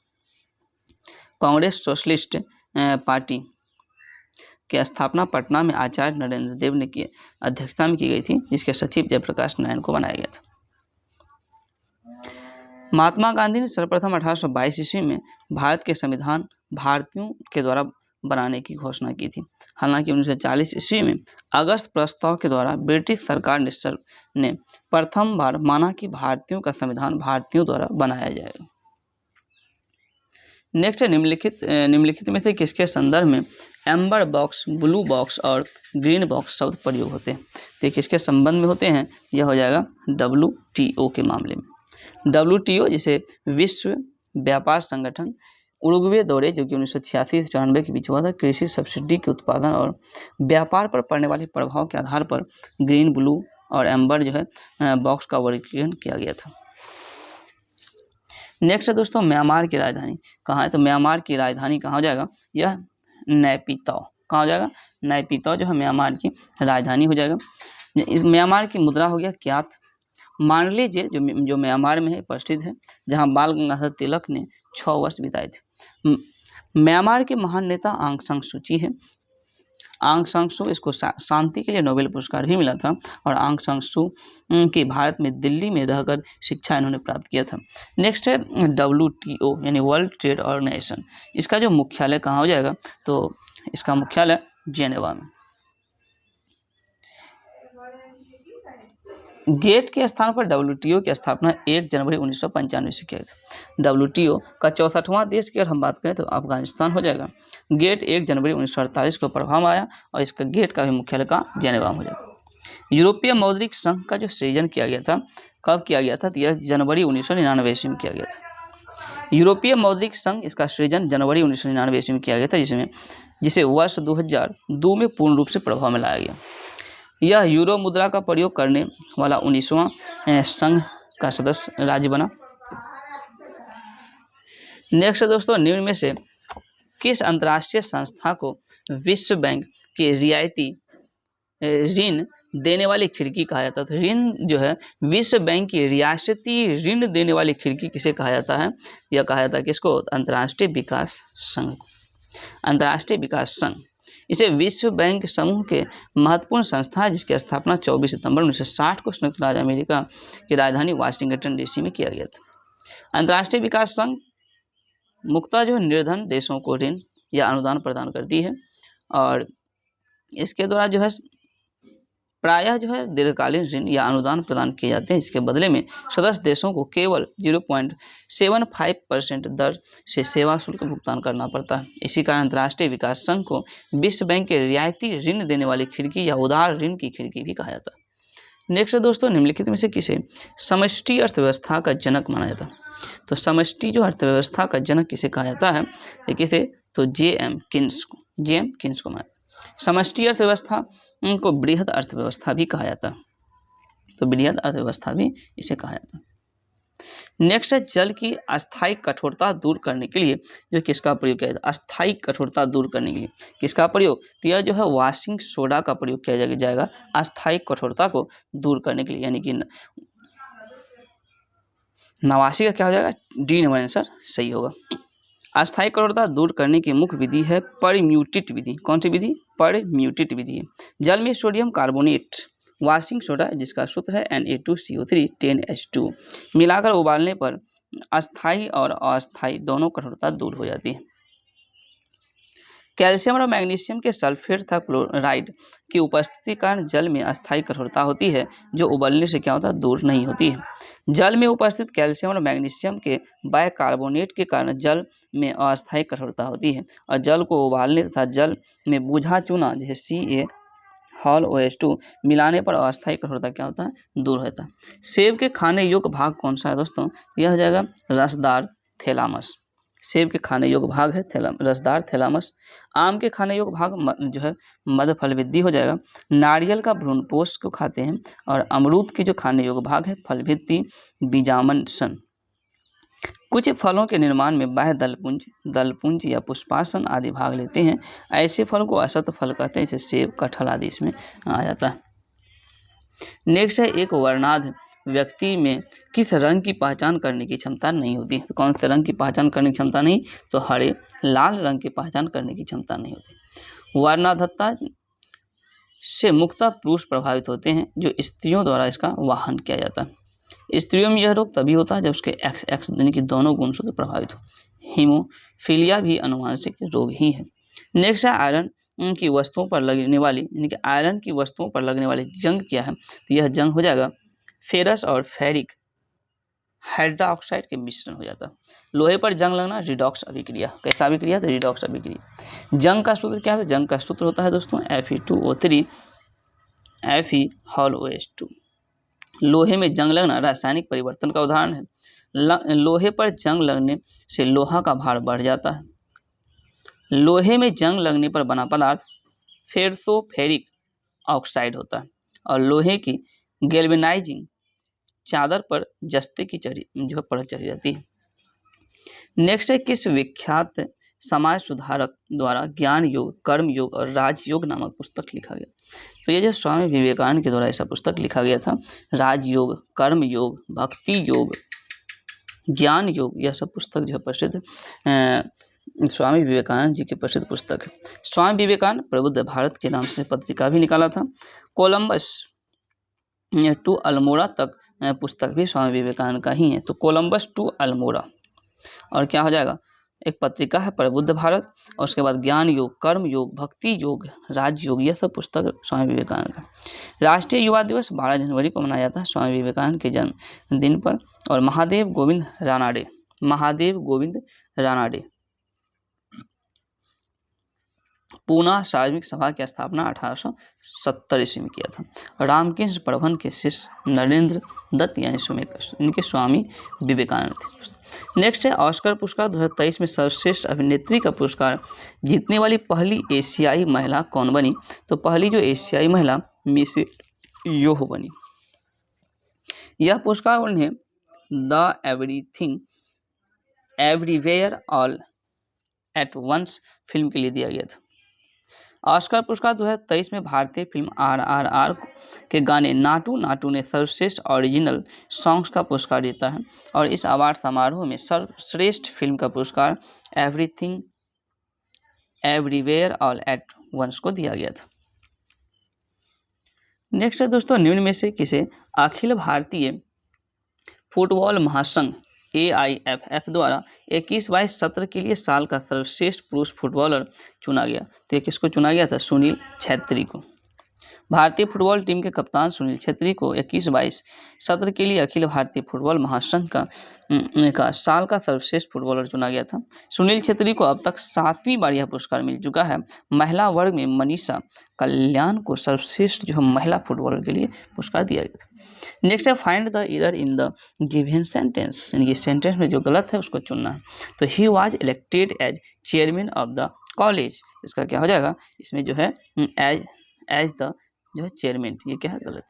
कांग्रेस सोशलिस्ट पार्टी की स्थापना पटना में आचार्य नरेंद्र देव ने की अध्यक्षता में की गई थी, जिसके सचिव जयप्रकाश नारायण को बनाया गया था। महात्मा गांधी ने सर्वप्रथम 1822 ईस्वी में भारत के संविधान भारतीयों के द्वारा बनाने की घोषणा की थी। हालांकि 1940 ईस्वी में अगस्त प्रस्ताव के द्वारा ब्रिटिश सरकार ने प्रथम बार माना कि भारतीयों का संविधान भारतीयों द्वारा बनाया जाएगा। नेक्स्ट निम्नलिखित में से किसके संदर्भ में एम्बर बॉक्स, ब्लू बॉक्स और ग्रीन बॉक्स शब्द प्रयोग होते हैं? तो किसके संबंध में होते हैं? यह हो जाएगा WTO के मामले में। WTO जिसे विश्व व्यापार संगठन उरुग्वे दौरे जो कि 1986 से 94 के बीच हुआ था, कृषि सब्सिडी के उत्पादन और व्यापार पर पड़ने वाले प्रभाव के आधार पर ग्रीन, ब्लू और एम्बर जो है बॉक्स का वर्गीकरण किया गया था। नेक्स्ट है दोस्तों म्यांमार की राजधानी कहाँ है? तो म्यांमार की राजधानी कहाँ हो जाएगा? यह नैपीताओ। कहाँ हो जाएगा? नैपीताओ जो है म्यांमार की राजधानी हो जाएगा। म्यांमार की मुद्रा हो गया क्यात। मांडले जेल जो म्यांमार में है प्रसिद्ध है, जहाँ बाल गंगाधर तिलक ने 6 वर्ष बिताए थे। म्यांमार के महान नेता आंग सान सूची है। आंग सान सू इसको शांति के लिए नोबेल पुरस्कार भी मिला था और आंग सान सू की भारत में दिल्ली में रहकर शिक्षा इन्होंने प्राप्त किया था। नेक्स्ट है WTO यानी वर्ल्ड ट्रेड ऑर्गेनाइजेशन, इसका जो मुख्यालय कहाँ हो जाएगा? तो इसका मुख्यालय जेनेवा में। गेट के स्थान पर WTO की स्थापना 1 जनवरी 1995 से किया था। WTO का 64वां देश की अगर हम बात करें तो अफगानिस्तान हो जाएगा। गेट 1 जनवरी 1948 को प्रभाव में आया और इसका गेट का भी मुख्यालय का जेनेवा हो जाएगा। यूरोपीय मौद्रिक संघ का जो सृजन किया गया था, कब किया गया था? तो यह जनवरी 1999 ईस्वी में किया गया था। यूरोपीय मौद्रिक संघ इसका सृजन जनवरी 1999 ईस्वी में किया गया था, जिसे वर्ष 2002 में पूर्ण रूप से प्रभाव में लाया गया। यह यूरो मुद्रा का प्रयोग करने वाला 19वां संघ का सदस्य राज्य बना। नेक्स्ट दोस्तों निम्न में से किस अंतर्राष्ट्रीय संस्था को विश्व बैंक के रियायती ऋण देने वाली खिड़की कहा जाता है। तो ऋण जो है विश्व बैंक की रियासती ऋण देने वाली खिड़की किसे कहा जाता है? यह कहा जाता है किसको? अंतर्राष्ट्रीय विकास संघ। अंतर्राष्ट्रीय विकास संघ इसे विश्व बैंक समूह के महत्वपूर्ण संस्था है, जिसकी स्थापना 24 सितंबर 1960 को संयुक्त राज्य अमेरिका की राजधानी वाशिंगटन डीसी में किया गया था। अंतर्राष्ट्रीय विकास संघ मुख्यतः जो निर्धन देशों को ऋण या अनुदान प्रदान करती है, और इसके द्वारा जो है प्रायः जो है दीर्घकालीन ऋण या अनुदान प्रदान किए जाते हैं। इसके बदले में सदस्य देशों को केवल 0.75% दर से सेवा शुल्क भुगतान करना पड़ता है। इसी कारण अंतर्राष्ट्रीय विकास संघ को विश्व बैंक के रियायती ऋण देने वाली खिड़की या उदार ऋण की खिड़की भी कहा जाता है। नेक्स्ट है दोस्तों, निम्नलिखित में से किसे समष्टि अर्थव्यवस्था का जनक माना जाता है? तो समष्टि जो अर्थव्यवस्था का जनक किसे कहा जाता है? किसे? तो जे.एम. किन्स को माना जाता है। समष्टि अर्थव्यवस्था को बृहद अर्थव्यवस्था भी कहा जाता है। तो बृहद अर्थव्यवस्था भी इसे कहा जाता है। नेक्स्ट है जल की अस्थायी कठोरता दूर करने के लिए जो किसका प्रयोग किया जाता है? अस्थायी कठोरता दूर करने के लिए किसका प्रयोग? तो यह जो है वॉशिंग सोडा का प्रयोग किया जाएगा अस्थायी कठोरता को दूर करने के लिए, यानी कि 89 का क्या हो जाएगा? डी नंबर आंसर सही होगा। अस्थायी कठोरता दूर करने की मुख्य विधि है परम्यूटेट विधि। कौन सी विधि? परम्यूटेट विधि है। जल में सोडियम कार्बोनेट वॉशिंग सोडा जिसका सूत्र है Na2CO3 10H2 मिलाकर उबालने पर अस्थायी और अस्थायी दोनों कठोरता दूर हो जाती है। कैल्शियम और मैग्नीशियम के सल्फेट तथा क्लोराइड की उपस्थिति कारण जल में अस्थायी कठोरता होती है, जो उबलने से क्या होता है? दूर नहीं होती है। जल में उपस्थित कैल्शियम और मैग्नीशियम के बाइकार्बोनेट के कारण जल में अस्थायी कठोरता होती है, और जल को उबालने तथा जल में बुझा चूना जैसे CaHOH2 मिलाने पर अस्थायी कठोरता क्या होता है? दूर होता है। सेब के खाने योग्य भाग कौन सा है दोस्तों? यह हो जाएगा रसदार थैलामस। सेब के खाने योग्य भाग है रसदार थैलामस। आम के खाने योग्य भाग जो है मध्य फलवृद्धि हो जाएगा। नारियल का भ्रूणपोष को खाते हैं, और अमरूद के जो खाने योग्य भाग है फलभित्ति बीजामंडसन। कुछ फलों के निर्माण में बाह्य दलपुंज या पुष्पासन आदि भाग लेते हैं। ऐसे फल को असत फल कहते हैं, जैसे सेब कटहल आदि इसमें आ जाता है। नेक्स्ट है एक वर्णाध व्यक्ति में किस रंग की पहचान करने की क्षमता नहीं होती? तो कौन से रंग की पहचान करने की क्षमता नहीं? तो हरे लाल रंग की पहचान करने की क्षमता नहीं होती। वर्णाधता से मुख्यतः पुरुष प्रभावित होते हैं, जो स्त्रियों द्वारा इसका वाहन किया जाता है। स्त्रियों में यह रोग तभी होता है जब उसके XX यानी कि दोनों गुणसूत्र प्रभावित हो। हीमोफीलिया भी अनुवांशिक रोग ही है। नेक्स्ट है आयरन की वस्तुओं पर लगने वाली यानी कि आयरन की वस्तुओं पर लगने वाली जंग क्या है? तो यह जंग हो जाएगा फेरस और फेरिक हाइड्रोक्साइड के मिश्रण हो जाता है। लोहे पर जंग लगना रिडॉक्स अभिक्रिया। कैसा अभिक्रिया? तो रिडॉक्स अभिक्रिया। जंग का सूत्र क्या है? जंग का सूत्र होता है दोस्तों Fe2O3 FeHOH2। लोहे में जंग लगना रासायनिक परिवर्तन का उदाहरण है। लोहे पर जंग लगने से लोहा का भार बढ़ जाता है। लोहे में जंग लगने पर बना पदार्थ फेरसोफेरिक ऑक्साइड होता है, और लोहे की गैल्वेनाइजिंग चादर पर जस्ते की जो है परत चढ़ी जाती है। नेक्स्ट है किस विख्यात समाज सुधारक द्वारा ज्ञान योग, कर्म योग और राजयोग नामक पुस्तक लिखा गया? तो ये जो स्वामी विवेकानंद के द्वारा ऐसा पुस्तक लिखा गया था, राजयोग, कर्म योग, भक्ति योग, ज्ञान योग, यह सब पुस्तक जो है प्रसिद्ध स्वामी विवेकानंद जी की प्रसिद्ध पुस्तक है। स्वामी विवेकानंद प्रबुद्ध भारत के नाम से पत्रिका भी निकाला था। कोलंबस टू अल्मोड़ा तक पुस्तक भी स्वामी विवेकानंद का ही है। तो कोलंबस टू अल्मोड़ा, और क्या हो जाएगा? एक पत्रिका है प्रबुद्ध भारत, और उसके बाद ज्ञान योग, कर्म योग, भक्ति योग, राजयोग, यह सब पुस्तक स्वामी विवेकानंद का। राष्ट्रीय युवा दिवस 12 जनवरी को मनाया जाता है स्वामी विवेकानंद के जन्मदिन पर। और महादेव गोविंद रानाडे पूना सार्वजनिक सभा की स्थापना 1870 ईस्वी में किया था। रामकृष्ण परमहंस के शिष्य नरेंद्र दत्त यानी इनके स्वामी विवेकानंद थे। नेक्स्ट है ऑस्कर पुरस्कार 2023 में सर्वश्रेष्ठ अभिनेत्री का पुरस्कार जीतने वाली पहली एशियाई महिला कौन बनी? तो पहली जो एशियाई महिला मिस योह बनी। यह पुरस्कार उन्हें the everything everywhere all at once film के लिए दिया गया था। ऑस्कर पुरस्कार 2023 में भारतीय फिल्म RRR के गाने नाटू नाटू ने सर्वश्रेष्ठ ओरिजिनल सॉन्ग्स का पुरस्कार जीता है और इस अवार्ड समारोह में सर्वश्रेष्ठ फिल्म का पुरस्कार everything everywhere all at once को दिया गया था। नेक्स्ट है दोस्तों, निम्न में से किसे अखिल भारतीय फुटबॉल महासंघ AIFF द्वारा 21-22 सत्र के लिए साल का सर्वश्रेष्ठ पुरुष फुटबॉलर चुना गया? तो ये किसको चुना गया था? सुनील छेत्री को। भारतीय फुटबॉल टीम के कप्तान सुनील छेत्री को 21-22 सत्र के लिए अखिल भारतीय फुटबॉल महासंघ का साल का सर्वश्रेष्ठ फुटबॉलर चुना गया था। सुनील छेत्री को अब तक 7वीं बार यह पुरस्कार मिल चुका है। महिला वर्ग में मनीषा कल्याण को सर्वश्रेष्ठ जो महिला फुटबॉलर के लिए पुरस्कार दिया गया था। नेक्स्ट है find the error in the given sentence, यानी कि सेंटेंस में जो गलत है उसको चुनना है। तो he was elected as chairman of the college, इसका क्या हो जाएगा? इसमें जो है एज द जो है चेयरमैन, ये क्या है? गलत।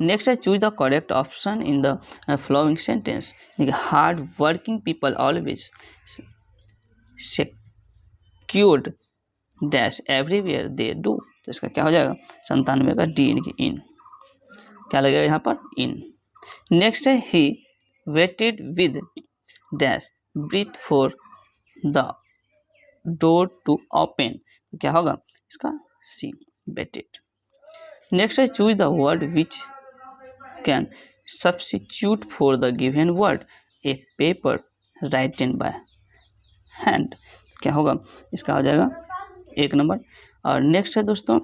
नेक्स्ट है choose the correct option in the following sentence, hard working people always secured dash everywhere they do, तो इसका क्या हो जाएगा? 97 का डी, यानी कि इन, क्या लगेगा यहाँ पर? इन। नेक्स्ट है he waited with dash breath for the door to open, तो क्या होगा इसका? C, waited. नेक्स्ट है choose the word which can substitute for the given word a paper written by hand, क्या होगा? इसका हो जाएगा 1 नंबर। और नेक्स्ट है दोस्तों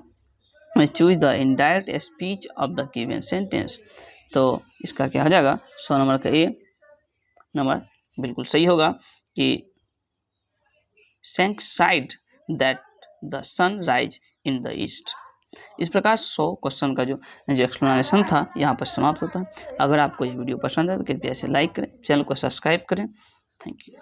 choose the indirect speech of the given sentence, तो इसका क्या हो जाएगा? 100 नंबर का ए नंबर बिल्कुल सही होगा कि सैंक्साइड that the sun rise in the east. इस प्रकार 100 क्वेश्चन का जो एक्सप्लेनेशन था यहाँ पर समाप्त होता है। अगर आपको ये वीडियो पसंद है तो कृपया इसे लाइक करें, चैनल को सब्सक्राइब करें। Thank you.